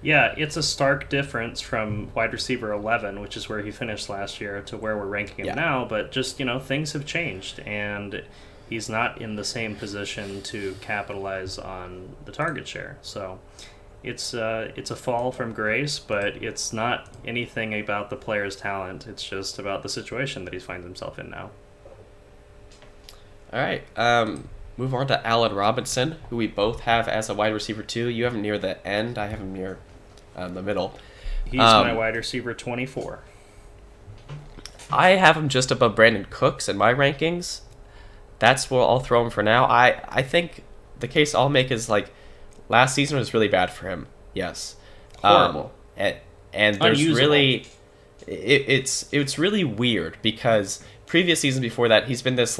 Yeah, it's a stark difference from wide receiver 11, which is where he finished last year, to where we're ranking him now. But just, things have changed, and he's not in the same position to capitalize on the target share. So it's a fall from grace, but it's not anything about the player's talent. It's just about the situation that he finds himself in now. All right. Move on to Allen Robinson, who we both have as a wide receiver 2. You have him near the end. I have him near the middle. He's my wide receiver 24. I have him just above Brandon Cooks in my rankings. That's where I'll throw him for now. I think the case I'll make is last season was really bad for him. Yes. Horrible. And there's Unusable. really it's really weird because previous seasons before that he's been this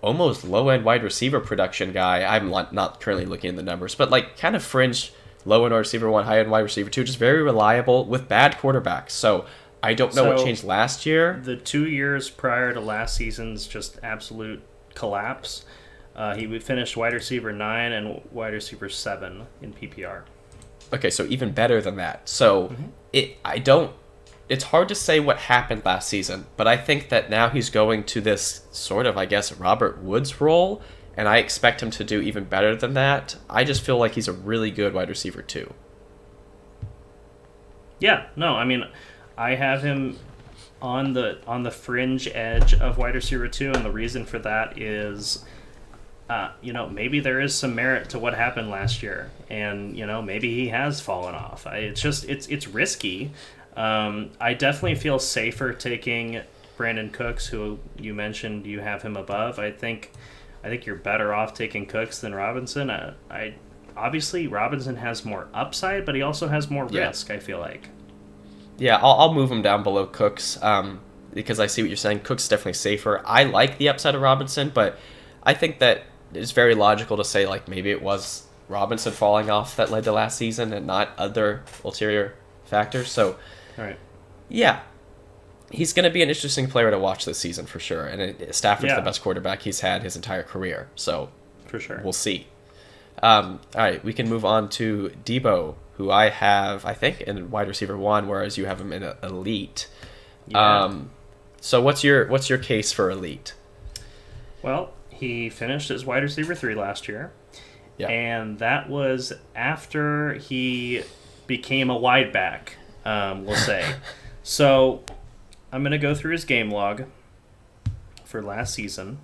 almost low-end wide receiver production guy. I'm not currently looking at the numbers, but kind of fringe low-end wide receiver 1, high-end wide receiver 2, just very reliable with bad quarterbacks. So I don't know what changed last year. The 2 years prior to last season's just absolute collapse, he finished wide receiver 9 and wide receiver 7 in PPR. Okay, so even better than that. So it's hard to say what happened last season, but I think that now he's going to this sort of, Robert Woods role, and I expect him to do even better than that. I just feel like he's a really good wide receiver 2. Yeah, no, I have him on the fringe edge of wide receiver 2, and the reason for that is, maybe there is some merit to what happened last year, and maybe he has fallen off. It's risky. I definitely feel safer taking Brandon Cooks, who you mentioned you have him above. I think you're better off taking Cooks than Robinson. Obviously Robinson has more upside, but he also has more risk. I feel like. Yeah, I'll move him down below Cooks because I see what you're saying. Cooks is definitely safer. I like the upside of Robinson, but I think that it's very logical to say maybe it was Robinson falling off that led to last season and not other ulterior factors. So. All right. Yeah, he's going to be an interesting player to watch this season for sure. And Stafford's the best quarterback he's had his entire career. So for sure, we'll see. All right, we can move on to Debo, who I have, I think, in wide receiver 1, whereas you have him in elite. Yeah. So what's your case for elite? Well, he finished as wide receiver 3 last year. Yeah. And that was after he became a wide back. We'll say. So I'm going to go through his game log for last season.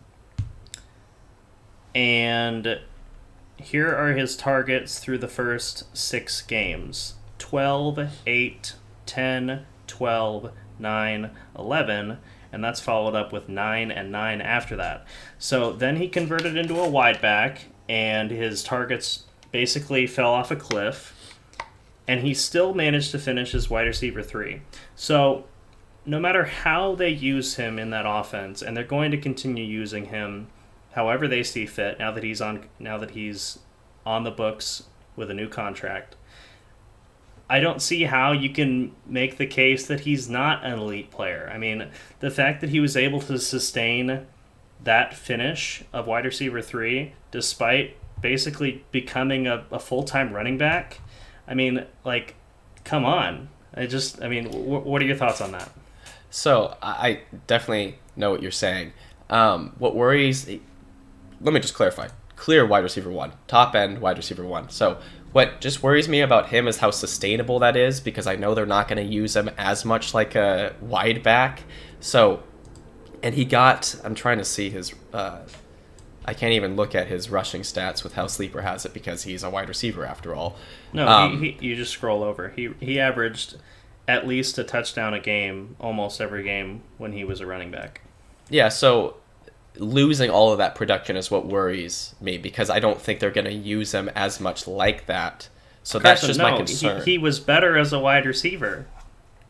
And here are his targets through the first 6 games. 12, 8, 10, 12, 9, 11, and that's followed up with 9 and 9 after that. So then he converted into a wide back, and his targets basically fell off a cliff. And he still managed to finish as wide receiver 3. So no matter how they use him in that offense, and they're going to continue using him however they see fit now that he's on the books with a new contract, I don't see how you can make the case that he's not an elite player. The fact that he was able to sustain that finish of wide receiver 3 despite basically becoming a full-time running back, come on. What are your thoughts on that? So I definitely know what you're saying. What worries... Let me just clarify. Clear wide receiver 1. Top end wide receiver 1. So what just worries me about him is how sustainable that is, because I know they're not going to use him as much like a wide back. So... And he got... I'm trying to see his... I can't even look at his rushing stats with how Sleeper has it because he's a wide receiver after all. No, you just scroll over. He averaged at least a touchdown a game, almost every game when he was a running back. Yeah, so losing all of that production is what worries me because I don't think they're going to use him as much like that. So that's just my concern. He was better as a wide receiver.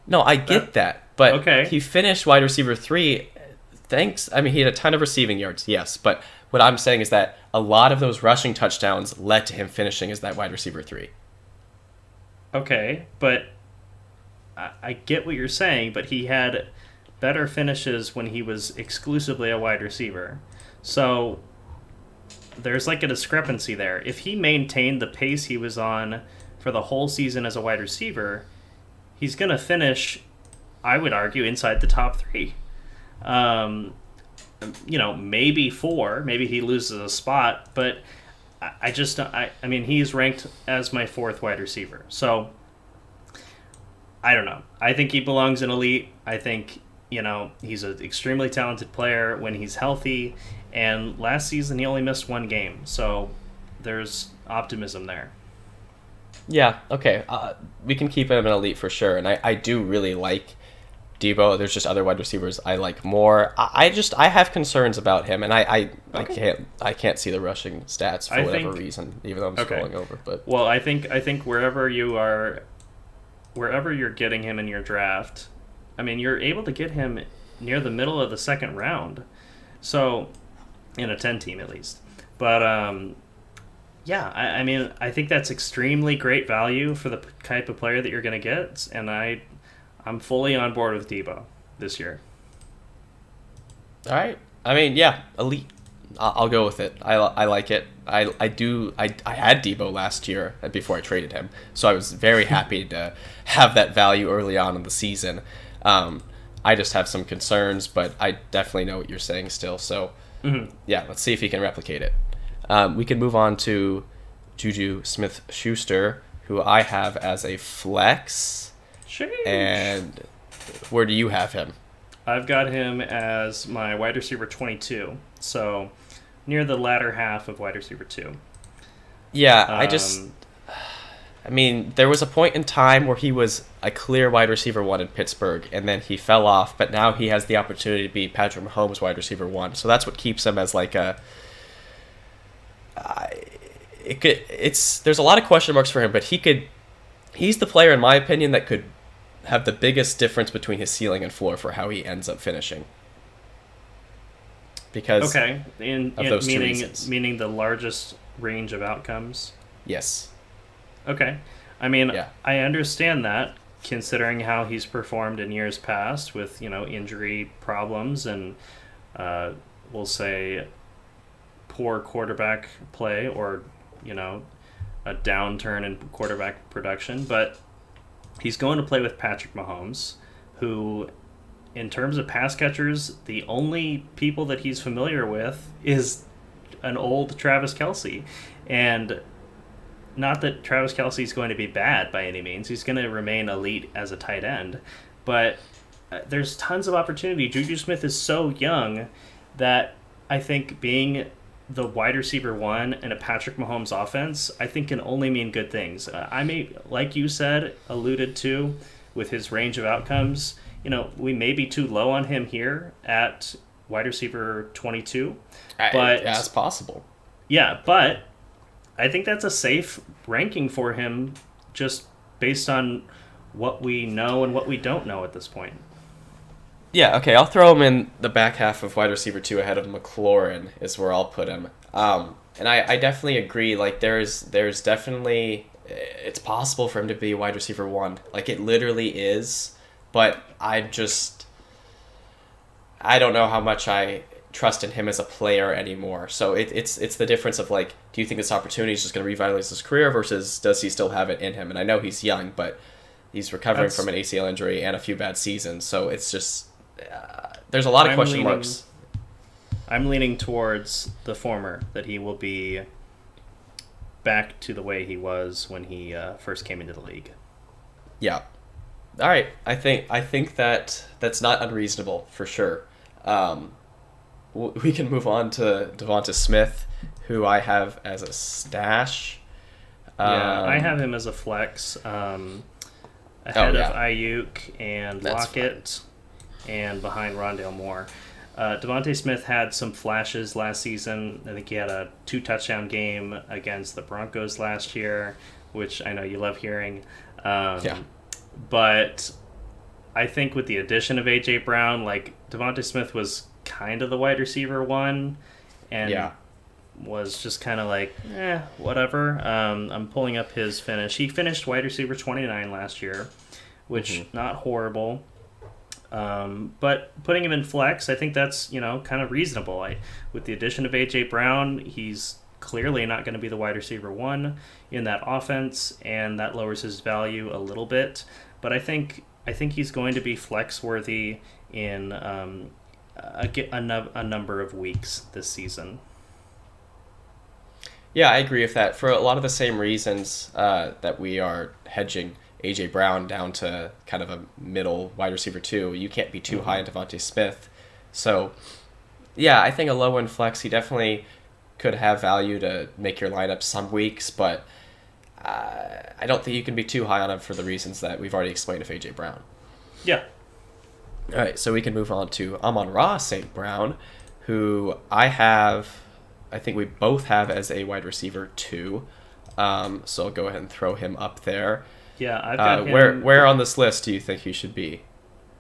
No, I get that, but okay. He finished wide receiver 3. Thanks. He had a ton of receiving yards, yes, but what I'm saying is that a lot of those rushing touchdowns led to him finishing as that wide receiver 3. Okay, but I get what you're saying, but he had better finishes when he was exclusively a wide receiver. So there's like a discrepancy there. If he maintained the pace he was on for the whole season as a wide receiver, he's going to finish, I would argue, inside the top three. Um, maybe four. Maybe he loses a spot, but I mean, he's ranked as my fourth wide receiver. So I don't know. I think he belongs in elite. I think, he's an extremely talented player when he's healthy. And last season, he only missed one game. So there's optimism there. Yeah, okay. We can keep him in elite for sure. And I do really like Debo. There's just other wide receivers I like more. I have concerns about him, and I can't see the rushing stats for whatever reason, even though I'm scrolling over. But well, I think wherever you're getting him in your draft, I mean, you're able to get him near the middle of the second round, so in a 10 team at least. But yeah, I mean, I think that's extremely great value for the type of player that you're going to get, and I'm fully on board with Debo this year. All right. I mean, yeah, elite. I'll go with it. I like it. I had Debo last year before I traded him, so I was very happy to have that value early on in the season. I just have some concerns, but I definitely know what you're saying still. So yeah, let's see if he can replicate it. We can move on to Juju Smith-Schuster, who I have as a flex. Sheesh. And where do you have him? I've got him as my wide receiver 22, so near the latter half of wide receiver 2. Yeah, I mean, there was a point in time where he was a clear wide receiver 1 in Pittsburgh, and then he fell off, but now he has the opportunity to be Patrick Mahomes' wide receiver 1, so that's what keeps him as like a... there's a lot of question marks for him, but he's the player, in my opinion, that could have the biggest difference between his ceiling and floor for how he ends up finishing. Because of those two reasons. Meaning the largest range of outcomes. Yes. Okay. I mean, yeah. I understand that, considering how he's performed in years past with, injury problems and, we'll say, poor quarterback play or, a downturn in quarterback production. But he's going to play with Patrick Mahomes, who, in terms of pass catchers, the only people that he's familiar with is an old Travis Kelce. And not that Travis Kelce is going to be bad by any means. He's going to remain elite as a tight end. But there's tons of opportunity. Juju Smith is so young that I think being the wide receiver 1 in a Patrick Mahomes offense, I think can only mean good things. I may, like you said, alluded to with his range of outcomes, we may be too low on him here at wide receiver 22. But yeah, it's possible. Yeah, but I think that's a safe ranking for him just based on what we know and what we don't know at this point. Yeah, okay, I'll throw him in the back half of wide receiver 2 ahead of McLaurin is where I'll put him. And I definitely agree, like, there's definitely, it's possible for him to be wide receiver 1. Like, it literally is, but I don't know how much I trust in him as a player anymore. So it's the difference of, like, do you think this opportunity is just going to revitalize his career versus does he still have it in him? And I know he's young, but he's recovering from an ACL injury and a few bad seasons, so it's just... there's a lot of question marks. I'm leaning towards the former, that he will be back to the way he was when he first came into the league. Yeah. All right. I think that's not unreasonable for sure. We can move on to Devonta Smith, who I have as a stash. I have him as a flex ahead of Ayuk and Lockett. And behind Rondale Moore. Devonta Smith had some flashes last season. I think he had a 2-touchdown game against the Broncos last year, which I know you love hearing. But I think with the addition of A.J. Brown, like, Devonta Smith was kind of the wide receiver 1. And was just kind of like, whatever. I'm pulling up his finish. He finished wide receiver 29 last year, which not horrible. But putting him in flex, I think that's, kind of reasonable. With the addition of A.J. Brown, he's clearly not going to be the wide receiver one in that offense, and that lowers his value a little bit. But I think he's going to be flex worthy in a number of weeks this season. Yeah, I agree with that. For a lot of the same reasons that we are hedging A.J. Brown down to kind of a middle wide receiver 2, you can't be too high on Devontae Smith. So, yeah, I think a low-end flex, he definitely could have value to make your lineup some weeks, but I don't think you can be too high on him for the reasons that we've already explained with A.J. Brown. Yeah. All right, so we can move on to Amon-Ra St. Brown, who I think we both have as a wide receiver 2. So I'll go ahead and throw him up there. Yeah, I've got him. Where on this list do you think he should be?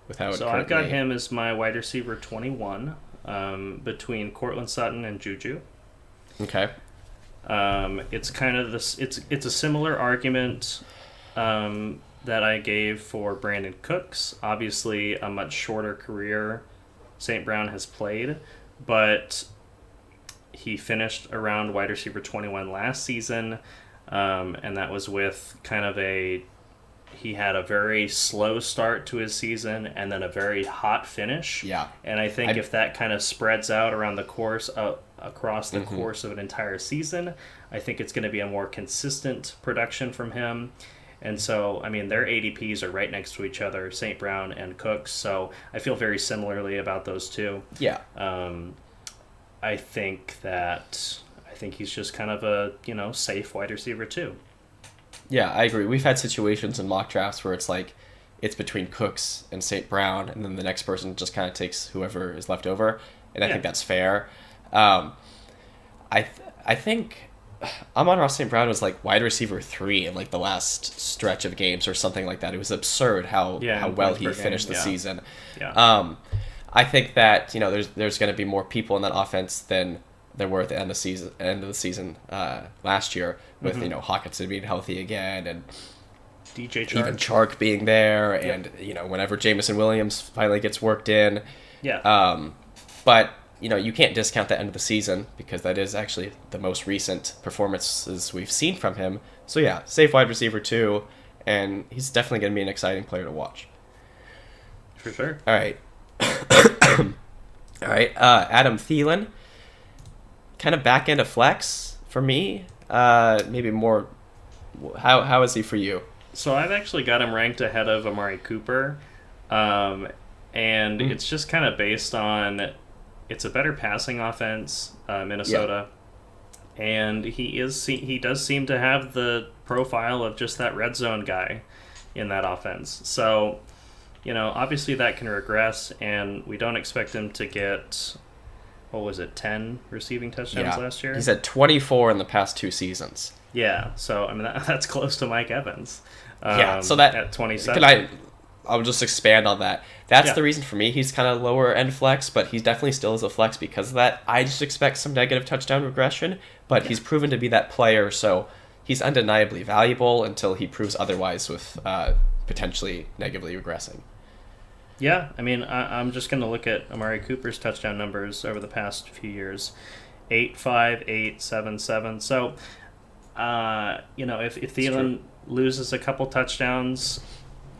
With how So I've got him as my wide receiver 21, between Courtland Sutton and Juju. Okay. It's kind of this. It's a similar argument that I gave for Brandon Cooks. Obviously, a much shorter career St. Brown has played, but he finished around wide receiver 21 last season, and that was with kind of he had a very slow start to his season and then a very hot finish. Yeah. And I think if that kind of spreads out around the course across the course of an entire season, I think it's going to be a more consistent production from him. And so, I mean, their ADPs are right next to each other, St. Brown and Cooks. So I feel very similarly about those two. Yeah. I think he's just kind of a, safe wide receiver too. Yeah, I agree. We've had situations in mock drafts where it's like it's between Cooks and St. Brown, and then the next person just kind of takes whoever is left over, and I think that's fair. I think Amon-Ra St. Brown was like wide receiver 3 in like the last stretch of games or something like that. It was absurd how well he finished the season. Yeah. I think that there's going to be more people in that offense than there were at the end of the season last year with Hawkinson being healthy again and DJ Chark. Even Chark being there and whenever Jameson Williams finally gets worked in. Yeah. But you can't discount the end of the season because that is actually the most recent performances we've seen from him. So yeah, safe wide receiver 2, and he's definitely going to be an exciting player to watch. For sure. All right. All right. Adam Thielen. Kind of back end of flex for me. Maybe more. How is he for you? So I've actually got him ranked ahead of Amari Cooper, and it's just kind of based on it's a better passing offense, Minnesota, and he does seem to have the profile of just that red zone guy in that offense. So, obviously that can regress, and we don't expect him to get. What was it, 10 receiving touchdowns last year? He's at 24 in the past 2 seasons. Yeah, so, I mean, that's close to Mike Evans. So that... At 27. I'll just expand on that. That's the reason for me. He's kind of lower end flex, but he definitely still is a flex because of that. I just expect some negative touchdown regression, but he's proven to be that player, so he's undeniably valuable until he proves otherwise with potentially negatively regressing. Yeah, I mean, I'm just going to look at Amari Cooper's touchdown numbers over the past few years. 8, 5, 8, 7, 7. So, if Thielen loses a couple touchdowns,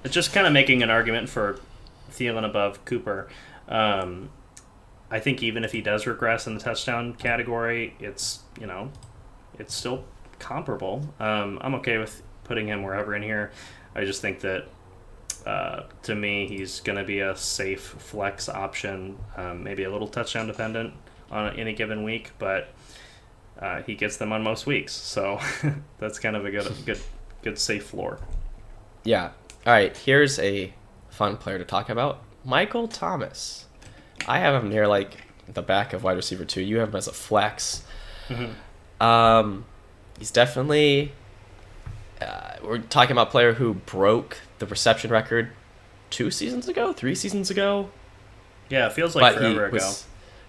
it's just kind of making an argument for Thielen above Cooper. I think even if he does regress in the touchdown category, it's still comparable. I'm okay with putting him wherever in here. I just think that to me, he's going to be a safe flex option, maybe a little touchdown dependent on any given week, but he gets them on most weeks, so that's kind of a good safe floor. Yeah. All right, here's a fun player to talk about, Michael Thomas. I have him near like the back of wide receiver 2. You have him as a flex. Mm-hmm. He's definitely. We're talking about a player who broke the reception record 3 seasons ago. Yeah, it feels like forever ago.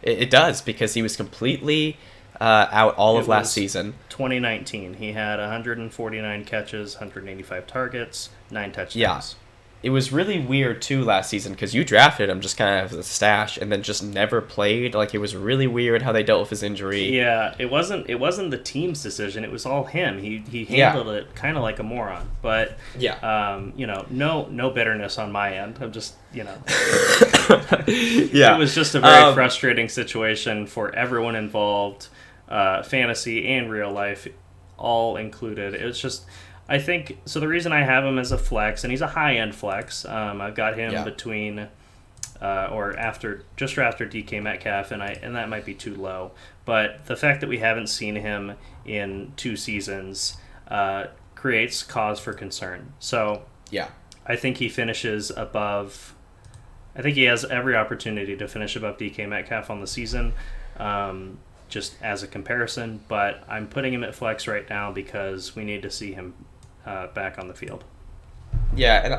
It does, because he was completely out all It of last was season. 2019. He had 149 catches, 185 targets, 9 Yeah, touchdowns. it was really weird too last season because you drafted him just kind of as a stash and then just never played. Like it was really weird how they dealt with his injury. Yeah, it wasn't the team's decision. It was all him. He Yeah. handled it kind of like a moron. But Yeah. no bitterness on my end. I'm just Yeah. it was just a very frustrating situation for everyone involved, fantasy and real life, all included. It was just, I think, so the reason I have him as a flex, and he's a high end flex. I've got him Yeah. between, or after, just after DK Metcalf, and that might be too low. But the fact that we haven't seen him in 2 seasons creates cause for concern. So Yeah. I think he finishes above. I think he has every opportunity to finish above DK Metcalf on the season, just as a comparison. But I'm putting him at flex right now because we need to see him back on the field. Yeah, and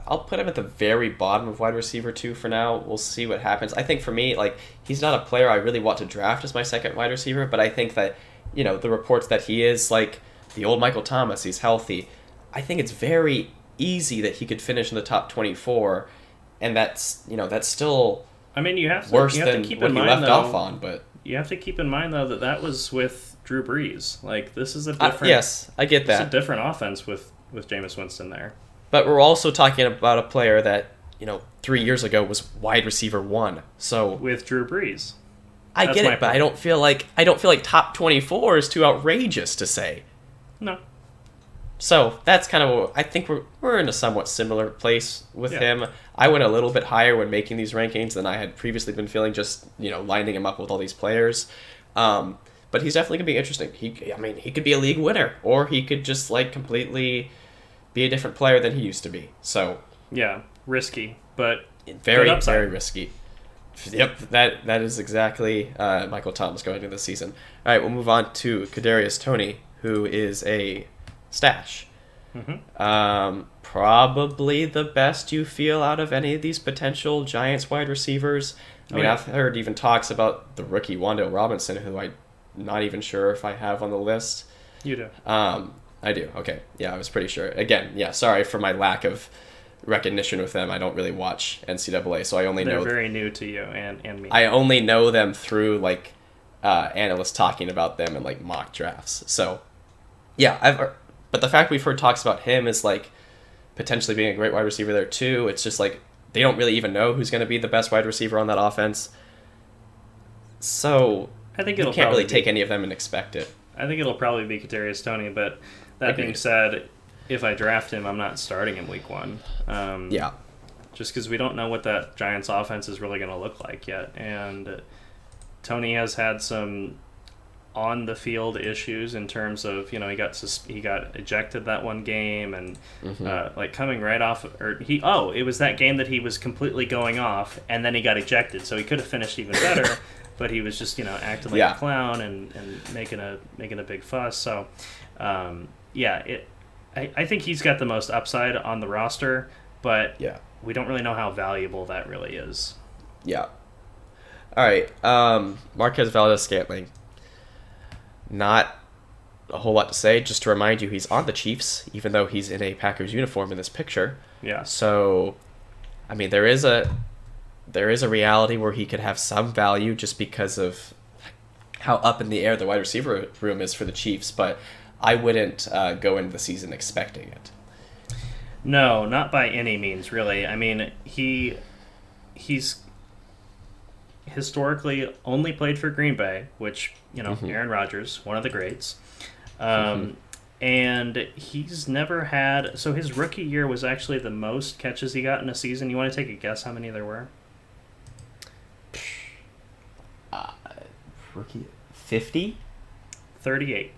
I'll put him at the very bottom of wide receiver 2 for now. We'll see what happens. I think for me, like, he's not a player I really want to draft as my second wide receiver, but I think that, the reports that he is like the old Michael Thomas, he's healthy. I think it's very easy that he could finish in the top 24, and that's still I mean, you have to worse you have than to keep what in he mind left though. off on, but You have to keep in mind though that was with Drew Brees. Like this is a different. yes, I get It's a that. different offense with Jameis Winston there. But we're also talking about a player that, 3 years ago was wide receiver 1. So With Drew Brees. I That's get my it, but point. I don't feel like top 24 is too outrageous to say. No. So that's kind of I think we're in a somewhat similar place with Yeah. him. I went a little bit higher when making these rankings than I had previously been feeling, just lining him up with all these players. But he's definitely gonna be interesting. He could be a league winner, or he could just like completely be a different player than he used to be. So Yeah, risky, but very good upside. very risky. Yep, that is exactly Michael Thomas going into this season. All right, we'll move on to Kadarius Toney, who is a stash. Probably the best you feel out of any of these potential Giants wide receivers. I mean, yeah. I've heard even talks about the rookie Wando Robinson, who I'm not even sure if I have on the list. You do. I do. Okay. Yeah, I was pretty sure. Again, yeah, sorry for my lack of recognition with them. I don't really watch NCAA, so I only They're know very new to you and me. I only know them through like analysts talking about them in like mock drafts. So yeah, but the fact we've heard talks about him is like potentially being a great wide receiver there too. It's just like they don't really even know who's going to be the best wide receiver on that offense. So I think you it'll can't probably really take any of them and expect it. I think it'll probably be Kadarius Toney, but that being Agreed. said, if I draft him, I'm not starting him week 1. Yeah. Just because we don't know what that Giants offense is really going to look like yet, and Toney has had some on the field issues in terms of he got ejected that one game and like coming right off it was that game that he was completely going off and then he got ejected, so he could have finished even better. But he was just acting like a clown and making a big fuss. So I think he's got the most upside on the roster, but we don't really know how valuable that really is. Yeah. All right. Marquez Valdez-Scantling. Not a whole lot to say. Just to remind you, he's on the Chiefs, even though he's in a Packers uniform in this picture. Yeah. So, I mean, there is a reality where he could have some value just because of how up in the air the wide receiver room is for the Chiefs, but I wouldn't go into the season expecting it. No, not by any means, really. I mean, he's historically only played for Green Bay, which, Aaron Rodgers, one of the greats. And he's never had... So his rookie year was actually the most catches he got in a season. You want to take a guess how many there were? Rookie 50? 38.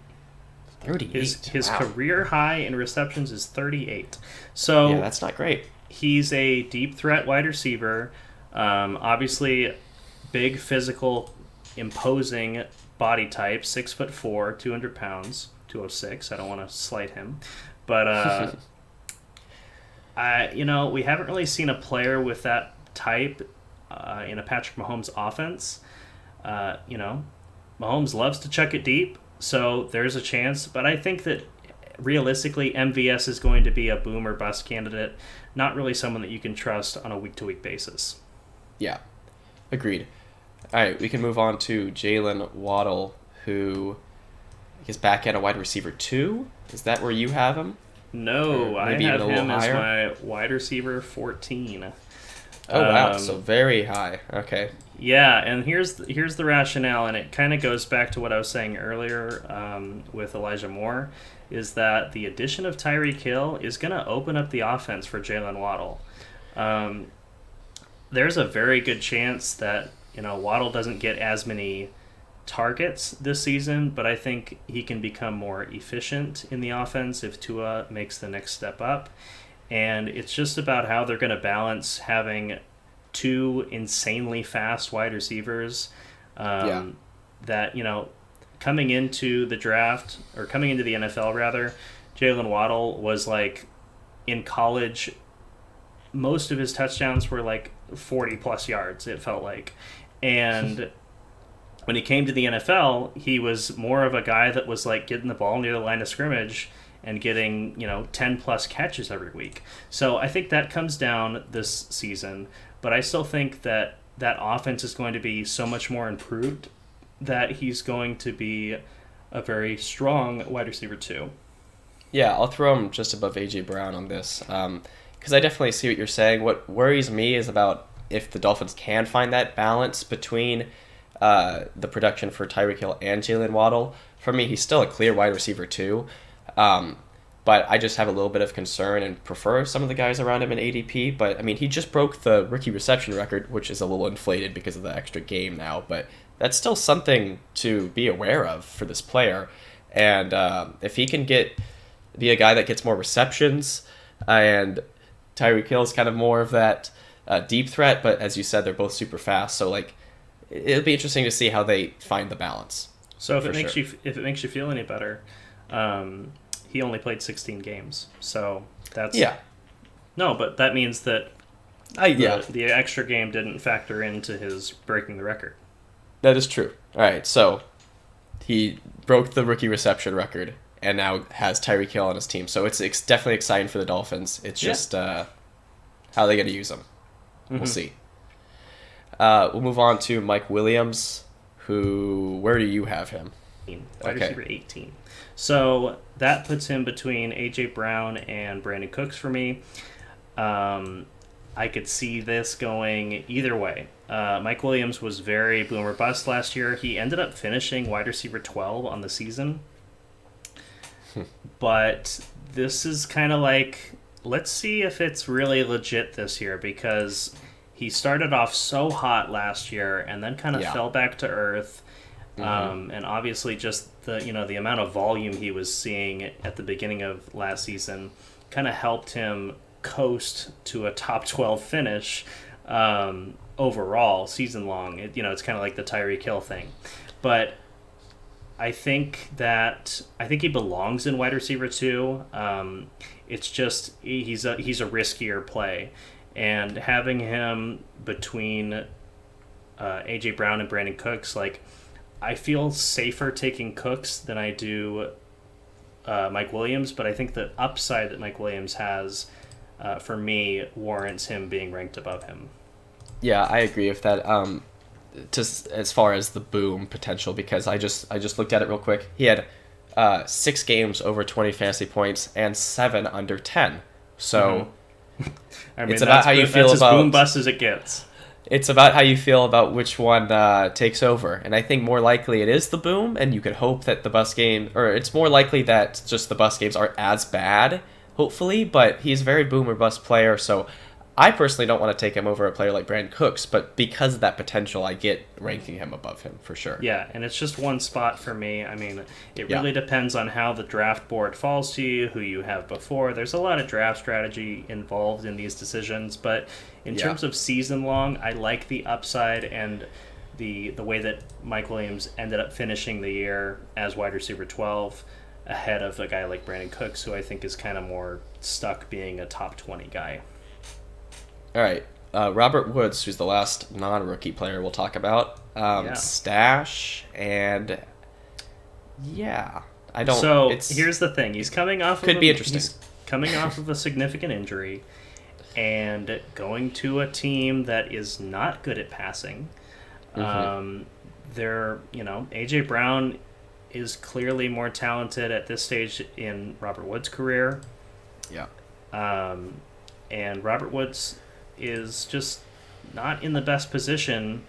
38. His Wow. career high in receptions is 38. So Yeah, that's not great. he's a deep threat wide receiver. Obviously, big, physical, imposing body type. 6'4", 200 pounds, 206. I don't want to slight him, but we haven't really seen a player with that type in a Patrick Mahomes offense. Mahomes loves to chuck it deep, so there's a chance. But I think that realistically, MVS is going to be a boom or bust candidate, not really someone that you can trust on a week to week basis. Yeah, agreed. All right, we can move on to Jalen Waddle, who is back at a wide receiver 2. Is that where you have him? No, Or I maybe even have a little him as higher? my wide receiver 14. Oh wow, Um, so very high. Okay. Yeah, and here's the rationale, and it kind of goes back to what I was saying earlier with Elijah Moore, is that the addition of Tyreek Hill is going to open up the offense for Jalen Waddle. Um, there's a very good chance that Waddle doesn't get as many targets this season, but I think he can become more efficient in the offense if Tua makes the next step up. And it's just about how they're going to balance having two insanely fast wide receivers Yeah. that, coming into the draft, or coming into the NFL rather, Jalen Waddle was like in college, most of his touchdowns were like 40 plus yards, it felt like. And when he came to the NFL, he was more of a guy that was like getting the ball near the line of scrimmage and getting, 10 plus catches every week. So I think that comes down this season, but I still think that that offense is going to be so much more improved that he's going to be a very strong wide receiver too. Yeah, I'll throw him just above AJ Brown on this, because I definitely see what you're saying. What worries me is about if the Dolphins can find that balance between the production for Tyreek Hill and Jalen Waddle. For me, he's still a clear wide receiver too, but I just have a little bit of concern and prefer some of the guys around him in ADP. But I mean, he just broke the rookie reception record, which is a little inflated because of the extra game now, but that's still something to be aware of for this player. And if he can be a guy that gets more receptions, and Tyreek Hill is kind of more of that deep threat, but as you said, they're both super fast. So like, it'll be interesting to see how they find the balance. So For sure. if it makes you feel any better, he only played 16 games. So that's Yeah, no, but that means that yeah, the extra game didn't factor into his breaking the record. that is true. All right, so he broke the rookie reception record and now has Tyreek Hill on his team. So it's definitely exciting for the Dolphins. It's Yeah. just how they're going to use him. We'll Mhm. see. We'll move on to Mike Williams, where do you have him? Wide Okay. receiver 18. So that puts him between AJ Brown and Brandon Cooks for me. I could see this going either way. Mike Williams was very boom or bust last year. He ended up finishing wide receiver 12 on the season. But this is kind of like, let's see if it's really legit this year, because he started off so hot last year and then kind of Yeah. fell back to earth. And obviously just the amount of volume he was seeing at the beginning of last season kind of helped him coast to a top 12 finish overall season long. It's kind of like the Tyreek Hill thing. But I think he belongs in wide receiver too. It's just he's a riskier play, and having him between AJ Brown and Brandon Cooks, like, I feel safer taking Cooks than I do Mike Williams. But I think the upside that Mike Williams has, for me, warrants him being ranked above him. Yeah, I agree with that. Just as far as the boom potential, because I just looked at it real quick. He had 6 games over 20 fantasy points and 7 under 10. So I mean, It's about how you feel that's about- as boom bust as it gets. it's about how you feel about which one takes over. And I think more likely it is the boom, and you could hope that the bus game, or it's more likely that just the bus games aren't as bad, hopefully, but he's a very boom or bust player, so I personally don't want to take him over a player like Brandon Cooks, but because of that potential, I get ranking him above him for sure. Yeah, and it's just one spot for me. I mean, it Yeah. really depends on how the draft board falls to you, who you have before. There's a lot of draft strategy involved in these decisions, but in Yeah. terms of season long, I like the upside and the way that Mike Williams ended up finishing the year as wide receiver 12 ahead of a guy like Brandon Cooks, who I think is kind of more stuck being a top 20 guy. All right, Robert Woods, who's the last non-rookie player we'll talk about. Yeah. stash, and yeah, I don't. So It's here's the thing: could be interesting. he's coming off of a significant injury, and going to a team that is not good at passing. Hmm. AJ Brown is clearly more talented at this stage in Robert Woods' career, Yeah. um, and Robert Woods is just not in the best position.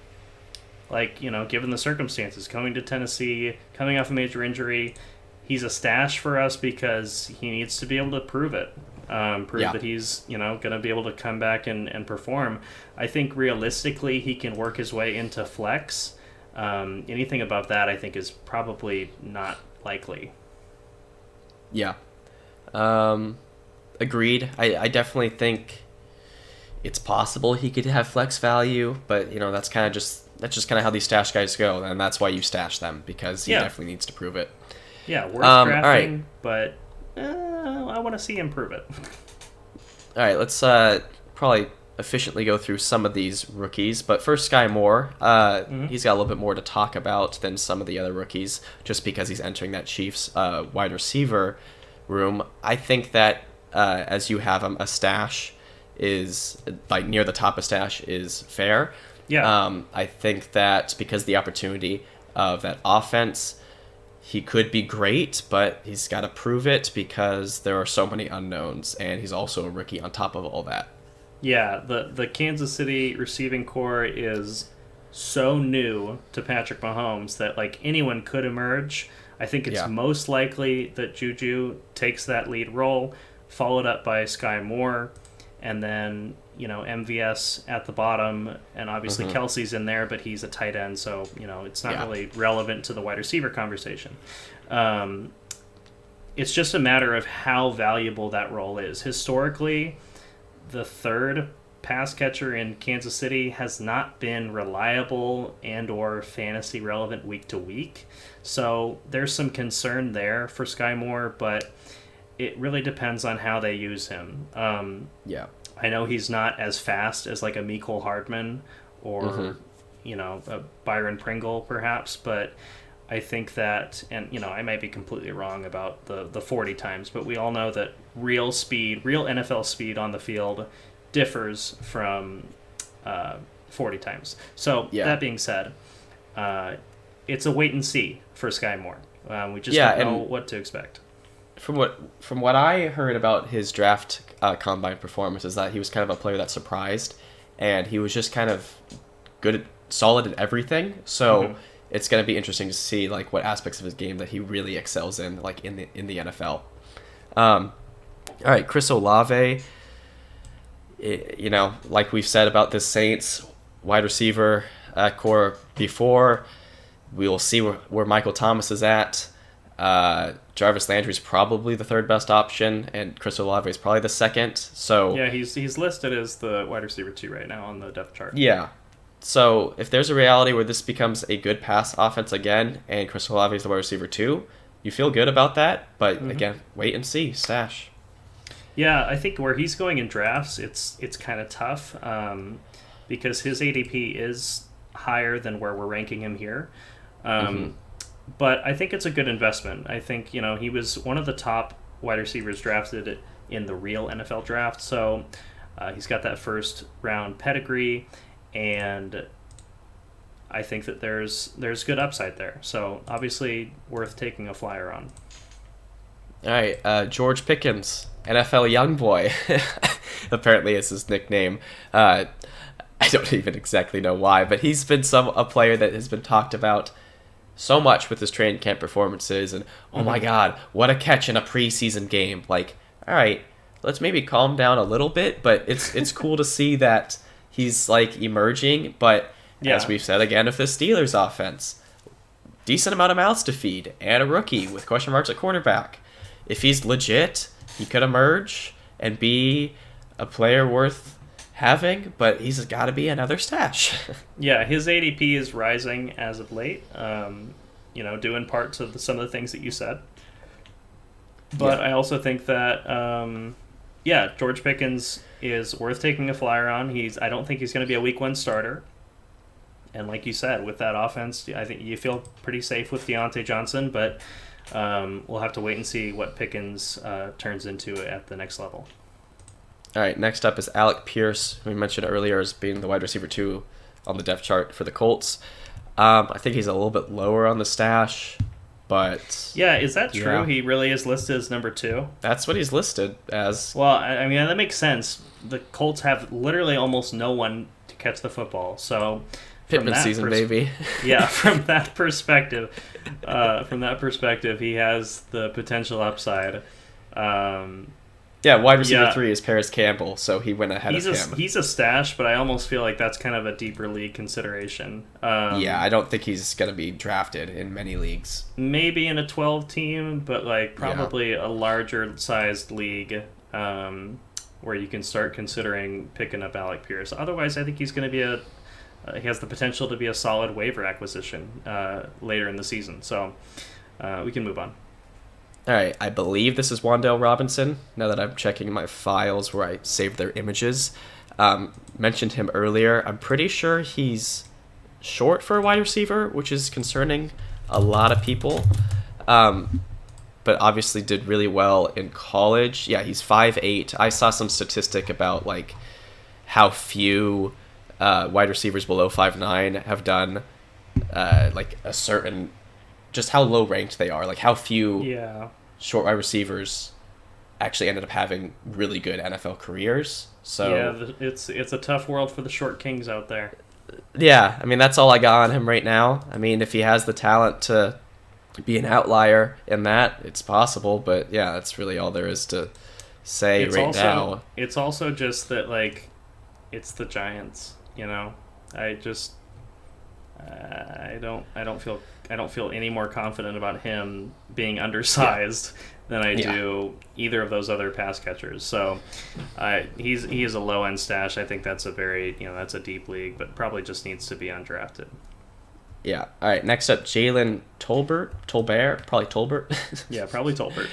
Like, given the circumstances, coming to Tennessee, coming off a major injury, he's a stash for us because he needs to be able to prove it. Prove Yeah. that he's, going to be able to come back and perform. I think realistically he can work his way into flex. Anything above that, I think, is probably not likely. Yeah. Agreed. I definitely think it's possible he could have flex value, but that's just kind of how these stash guys go, and that's why you stash them, because he Yeah. definitely needs to prove it. Yeah, worth All right. drafting, but I want to see him prove it. All right, let's probably efficiently go through some of these rookies. But first, Sky Moore, he's got a little bit more to talk about than some of the other rookies, just because he's entering that Chiefs wide receiver room. I think that as you have him, a stash is like near the top of stash is fair. Yeah. I think that because the opportunity of that offense, he could be great, but he's got to prove it because there are so many unknowns, and he's also a rookie on top of all that. Yeah, the Kansas City receiving core is so new to Patrick Mahomes that like anyone could emerge. I think it's Yeah. most likely that Juju takes that lead role, followed up by Sky Moore, and then MVS at the bottom, and obviously Kelsey's in there, but he's a tight end, so it's not Yeah. really relevant to the wide receiver conversation. Um, it's just a matter of how valuable that role is. Historically, the third pass catcher in Kansas City has not been reliable and or fantasy relevant week to week. So there's some concern there for Sky Moore, but it really depends on how they use him. Yeah. I know he's not as fast as like a Mecole Hardman or a Byron Pringle perhaps, but I think that, and I might be completely wrong about the 40 times, but we all know that real speed, real NFL speed on the field differs from 40 times. So Yeah. that being said, it's a wait and see for Sky Moore. We just Yeah, don't know and what to expect. From what I heard about his draft combine performance is that he was kind of a player that surprised, and he was just kind of solid at everything. So it's going to be interesting to see like what aspects of his game that he really excels in, like in the NFL. All right, Chris Olave. Like we've said about the Saints wide receiver core before, we will see where Michael Thomas is at. Jarvis Landry is probably the third best option, and Chris Olave is probably the second. So Yeah, he's listed as the wide receiver 2 right now on the depth chart. yeah. So if there's a reality where this becomes a good pass offense again, and Chris Olave is the wide receiver 2, you feel good about that. But again, wait and see. Stash. Yeah, I think where he's going in drafts, it's kind of tough because his ADP is higher than where we're ranking him here. But I think it's a good investment. I think he was one of the top wide receivers drafted in the real NFL draft, so he's got that first round pedigree, and I think that there's good upside there. So obviously worth taking a flyer on. All right, George Pickens, NFL young boy, apparently is his nickname. I don't even exactly know why, but he's been a player that has been talked about so much with his training camp performances, and oh my god, what a catch in a preseason game. Like, all right, let's maybe calm down a little bit, but it's cool to see that he's like emerging. But as we've said again, if the Steelers offense, decent amount of mouths to feed, and a rookie with question marks at quarterback, if he's legit, he could emerge and be a player worth having, but he's got to be another stash. Yeah, his ADP is rising as of late, due in part to some of the things that you said. But I also think that, George Pickens is worth taking a flyer on. I don't think he's going to be a week 1 starter. And like you said, with that offense, I think you feel pretty safe with Deontay Johnson, but we'll have to wait and see what Pickens turns into at the next level. All right, next up is Alec Pierce, who we mentioned earlier as being the wide receiver 2 on the depth chart for the Colts. I think he's a little bit lower on the stash, but... Yeah, is that true? Yeah. He really is listed as number 2? That's what he's listed as. Well, I mean, that makes sense. The Colts have literally almost no one to catch the football, so... Pittman season, baby. Yeah, from that perspective, he has the potential upside. Yeah, wide receiver 3 is Paris Campbell, so he went ahead of him. He's a stash, but I almost feel like that's kind of a deeper league consideration. Yeah, I don't think he's going to be drafted in many leagues. Maybe in a 12 team, but like probably a larger sized league where you can start considering picking up Alec Pierce. Otherwise, I think he's going to be he has the potential to be a solid waiver acquisition later in the season. So we can move on. All right, I believe this is Wan'Dale Robinson, now that I'm checking my files where I saved their images. Mentioned him earlier. I'm pretty sure he's short for a wide receiver, which is concerning a lot of people. But obviously did really well in college. Yeah, he's 5'8". I saw some statistic about like how few wide receivers below 5'9" have done like a certain... just how low ranked they are, like how few short wide receivers actually ended up having really good NFL careers. So yeah, it's a tough world for the short kings out there. Yeah, I mean that's all I got on him right now. I mean if he has the talent to be an outlier in that, it's possible, but yeah, that's really all there is to say now. It's also just that like it's the Giants, you know. I don't feel any more confident about him being undersized than I do either of those other pass catchers. So he is a low end stash. I think that's that's a deep league, but probably just needs to be undrafted. Yeah. All right. Next up, Jalen Tolbert. Probably Tolbert. Yeah, probably Tolbert.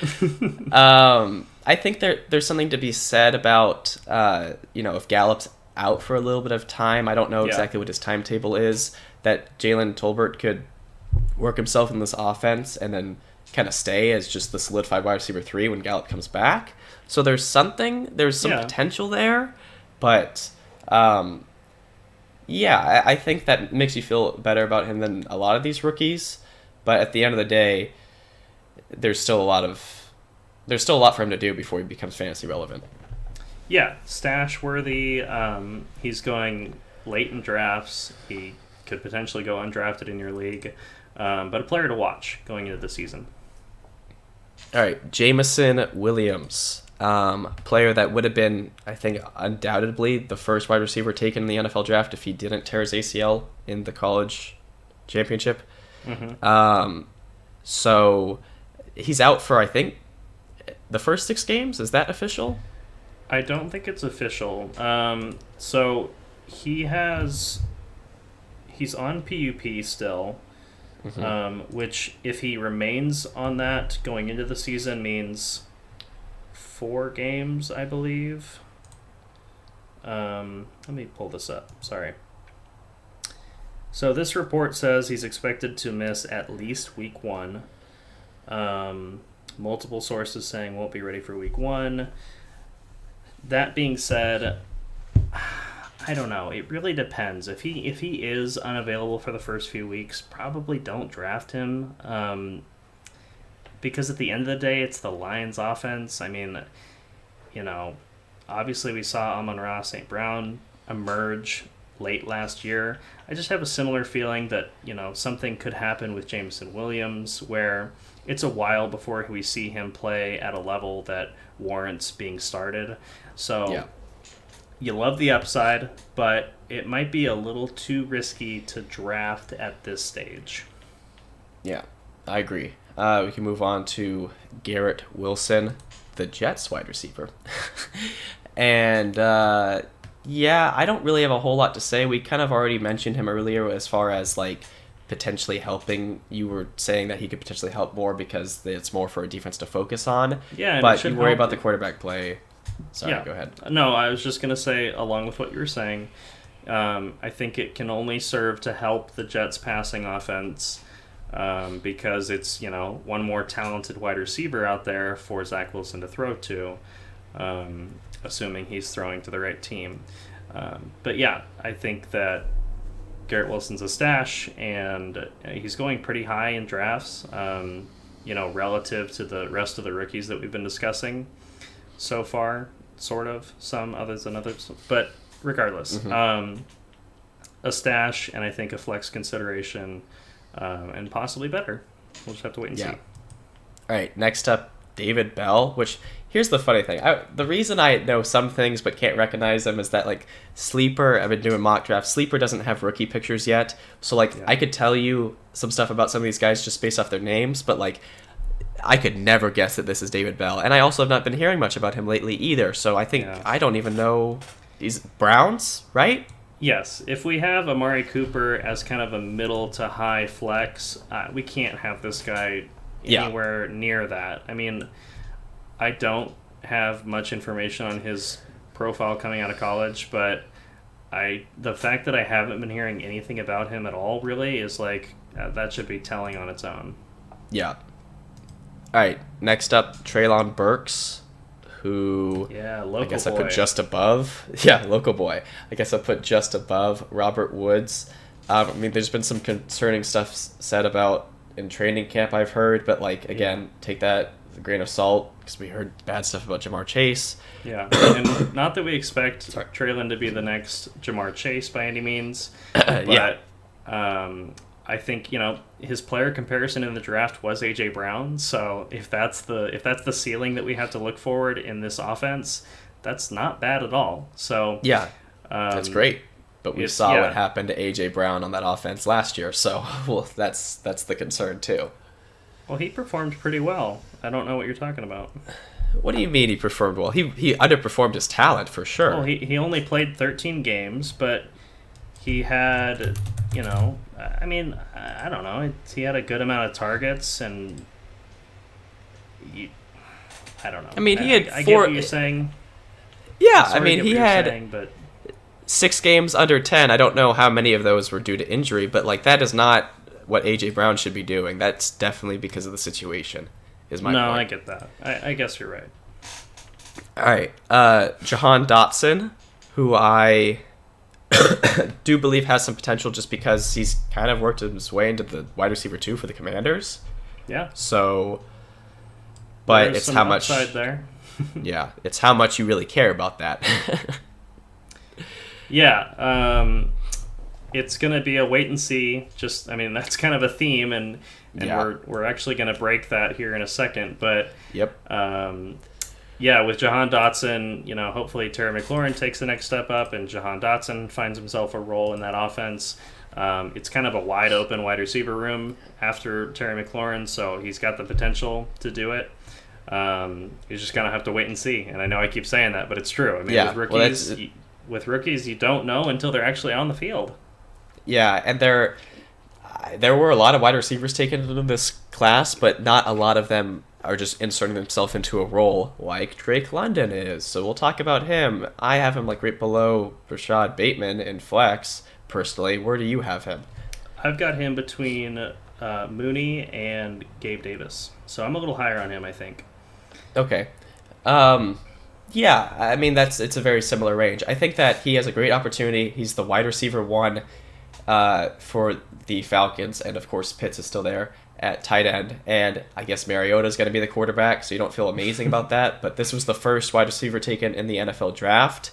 I think there's something to be said about if Gallup's out for a little bit of time. I don't know exactly what his timetable is. That Jalen Tolbert could work himself in this offense and then kind of stay as just the solidified wide receiver 3 when Gallup comes back. So there's some potential there, but I think that makes you feel better about him than a lot of these rookies. But at the end of the day, there's still a lot for him to do before he becomes fantasy relevant. Yeah, stash worthy. He's going late in drafts. He could potentially go undrafted in your league, but a player to watch going into the season. All right, Jameson Williams, player that would have been, I think, undoubtedly the first wide receiver taken in the NFL draft if he didn't tear his ACL in the college championship. Mm-hmm. So he's out for, I think, the first 6 games. Is that official? I don't think it's official. So he's on PUP still, which if he remains on that going into the season means 4 games, I believe. Let me pull this up. Sorry. So this report says he's expected to miss at least week 1. Multiple sources saying won't be ready for week 1. That being said, I don't know. It really depends. If he is unavailable for the first few weeks, probably don't draft him. Because at the end of the day, it's the Lions' offense. I mean, obviously we saw Amon-Ra St. Brown emerge late last year. I just have a similar feeling that, something could happen with Jameson Williams, where it's a while before we see him play at a level that warrants being started. So you love the upside, but it might be a little too risky to draft at this stage. Yeah, I agree. We can move on to Garrett Wilson, the Jets wide receiver. And I don't really have a whole lot to say. We kind of already mentioned him earlier as far as like potentially helping. You were saying that he could potentially help more because it's more for a defense to focus on. Yeah, but you worry about the quarterback play. Sorry, go ahead. No, I was just going to say, along with what you were saying, I think it can only serve to help the Jets' passing offense because it's, one more talented wide receiver out there for Zach Wilson to throw to, assuming he's throwing to the right team. But yeah, I think that Garrett Wilson's a stash, and he's going pretty high in drafts, relative to the rest of the rookies that we've been discussing so far, sort of, some others than others. But regardless, a stash, and I think a flex consideration, and possibly better. We'll just have to wait and see. All right, next up, David Bell, which, here's the funny thing. The reason I know some things but can't recognize them is that, like, Sleeper, I've been doing mock drafts. Sleeper doesn't have rookie pictures yet. So, I could tell you some stuff about some of these guys just based off their names, but, I could never guess that this is David Bell. And I also have not been hearing much about him lately either. So I think, I don't even know. These Browns, right? Yes. If we have Amari Cooper as kind of a middle to high flex, we can't have this guy anywhere near that. I mean, I don't have much information on his profile coming out of college, but the fact that I haven't been hearing anything about him at all really is that should be telling on its own. Yeah. All right, next up, Treylon Burks, who local I guess boy. I put just above. Yeah, local boy. I guess I put just above Robert Woods. There's been some concerning stuff said about in training camp, I've heard, but again, take that with a grain of salt because we heard bad stuff about Jamar Chase. Yeah, and not that we expect Treylon to be the next Jamar Chase by any means, but I think his player comparison in the draft was AJ Brown. So if that's the ceiling that we have to look forward in this offense, that's not bad at all. So that's great. But we saw what happened to AJ Brown on that offense last year. So that's the concern too. Well, he performed pretty well. I don't know what you're talking about. What do you mean he performed well? He underperformed his talent for sure. Well, he only played 13 games, but he had, I don't know. He had a good amount of targets, and I don't know. I mean, he had I four. Get what you're saying. Yeah, he had saying, 6 games under 10. I don't know how many of those were due to injury, but that is not what AJ Brown should be doing. That's definitely because of the situation. Is my point. I get that. I guess you're right. All right, Jahan Dotson, who I do believe has some potential just because he's kind of worked his way into the wide receiver 2 for the Commanders. Yeah. So, but There's it's some how much. upside there. Yeah, it's how much you really care about that. Yeah. It's gonna be a wait and see. That's kind of a theme, and we're actually gonna break that here in a second. But yep. With Jahan Dotson, hopefully Terry McLaurin takes the next step up, and Jahan Dotson finds himself a role in that offense. It's kind of a wide open wide receiver room after Terry McLaurin, so he's got the potential to do it. You just kind of have to wait and see. And I know I keep saying that, but it's true. With rookies, you don't know until they're actually on the field. Yeah, and there were a lot of wide receivers taken into this class, but not a lot of them are just inserting themselves into a role like Drake London is. So we'll talk about him. I have him right below Rashad Bateman in flex, personally. Where do you have him? I've got him between Mooney and Gabe Davis. So I'm a little higher on him, I think. Okay. Yeah, it's a very similar range. I think that he has a great opportunity. He's the wide receiver 1 for the Falcons, and of course Pitts is still there at tight end, and I guess Mariota is going to be the quarterback, so you don't feel amazing about that, but this was the first wide receiver taken in the NFL draft,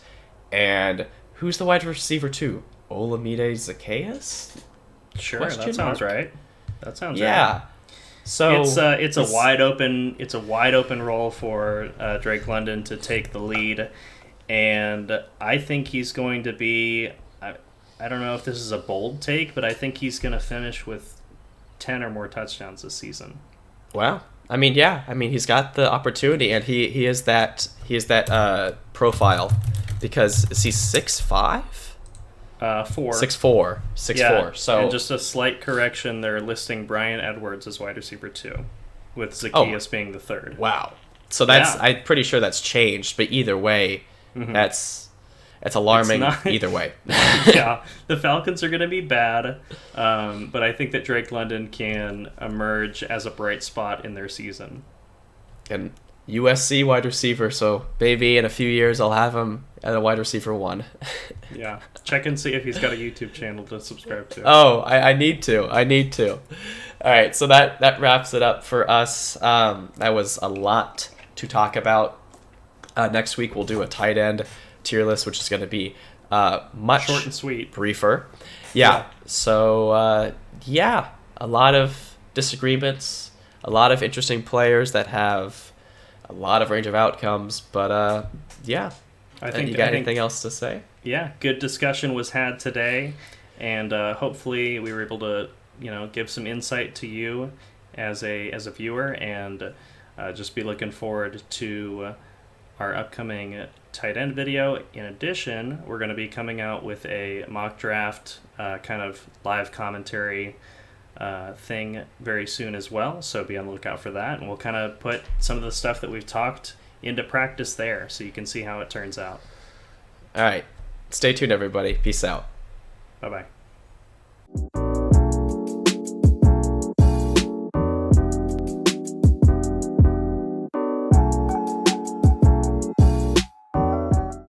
and who's the wide receiver 2? Olamide Zaccheaus? Sure, that sounds right. That sounds right. Yeah. So it's a wide open role for Drake London to take the lead, and I think he's going to be. I don't know if this is a bold take, but I think he's going to finish with 10 or more touchdowns this season. Wow. He's got the opportunity, and he is that profile, because is he 6'5"? 4. 6'4". 6'4". So, and just a slight correction, they're listing Bryan Edwards as wide receiver 2, with Zaccheaus being the 3rd. Wow. So I'm pretty sure that's changed, but either way, that's It's alarming It's not- either way. Yeah, the Falcons are going to be bad, but I think that Drake London can emerge as a bright spot in their season. And USC wide receiver, so maybe in a few years I'll have him at a wide receiver 1. Yeah, check and see if he's got a YouTube channel to subscribe to. Oh, I need to. All right, so that wraps it up for us. That was a lot to talk about. Next week we'll do a tight end tier list, which is going to be much Short and sweet. briefer. Yeah. So a lot of disagreements, a lot of interesting players that have a lot of range of outcomes. But yeah, I think you got anything else to say? Yeah, good discussion was had today, and hopefully we were able to give some insight to you as a viewer, and just be looking forward to our upcoming tight end video. In addition, we're going to be coming out with a mock draft kind of live commentary thing very soon as well, so be on the lookout for that, and we'll kind of put some of the stuff that we've talked into practice there so you can see how it turns out. All right. Stay tuned, everybody. Peace out. Bye-bye.